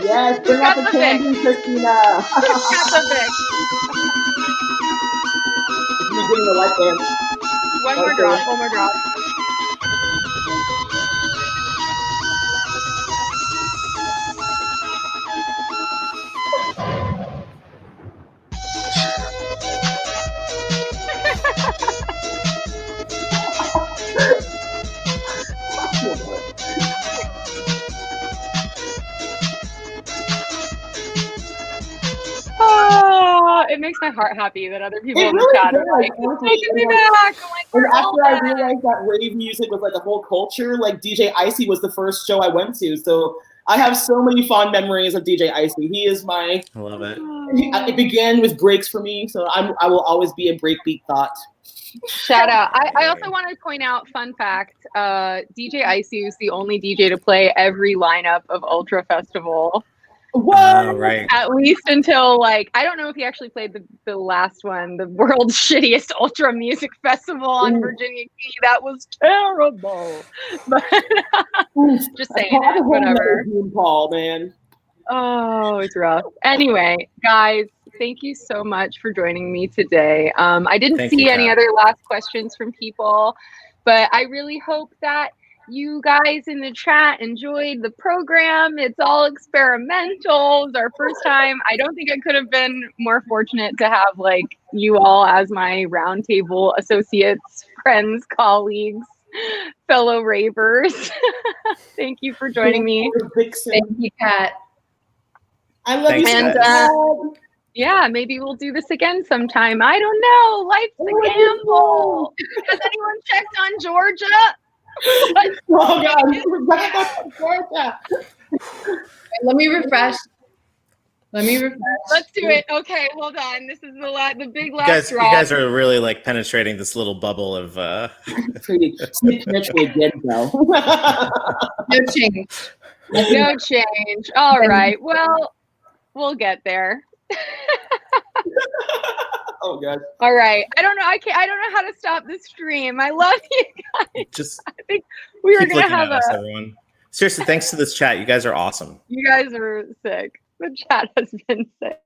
Yes, bring out the candy, Christina.
Got the Vic.
You're getting the light dance.
One more drop, one more drop. Oh, it makes my heart happy that other people
It
in the
really
chat are
does.
like,
Honestly,
taking me
and
back. I'm like,
And
we're all
after I
back.
realized that rave music was like a whole culture, like DJ Icy was the first show I went to. So I have so many fond memories of DJ Icy. He is my.
I love it.
It began with breaks for me, so I will always be a breakbeat thought.
Shout out. I also want to point out, fun fact, DJ Icy is the only DJ to play every lineup of Ultra Festival.
What?
Oh, right.
At least until, like, I don't know if he actually played the last one, the world's shittiest Ultra Music Festival on Virginia Key. That was terrible. But just saying it, whatever.
Paul, man.
Oh, it's rough. Anyway, guys, thank you so much for joining me today. I didn't
Thank
see
you,
any
Kat.
other last questions from people, but I really hope that you guys in the chat enjoyed the program. It's all experimental. It's our first time. I don't think I could have been more fortunate to have like you all as my roundtable associates, friends, colleagues, fellow ravers. Thank you for joining me.
Thank you, Kat.
I love
Thanks,
you.
And
guys.
yeah, maybe we'll do this again sometime. I don't know. Life's a gamble. Has anyone checked on Georgia?
Oh God!
Let me refresh.
Let's do it. Okay, hold on. This is the big
You
last
guys,
drop.
you guys are really like penetrating this little bubble of.
Again, though.
No change.
No change. All right. Well, we'll get there.
Oh God!
All right. I don't know. I don't know how to stop the stream. I love you guys.
Just
I think we were
keep
gonna
looking
have
at us, everyone. Seriously, thanks to this chat. You guys are awesome.
You guys are sick. The chat has been sick.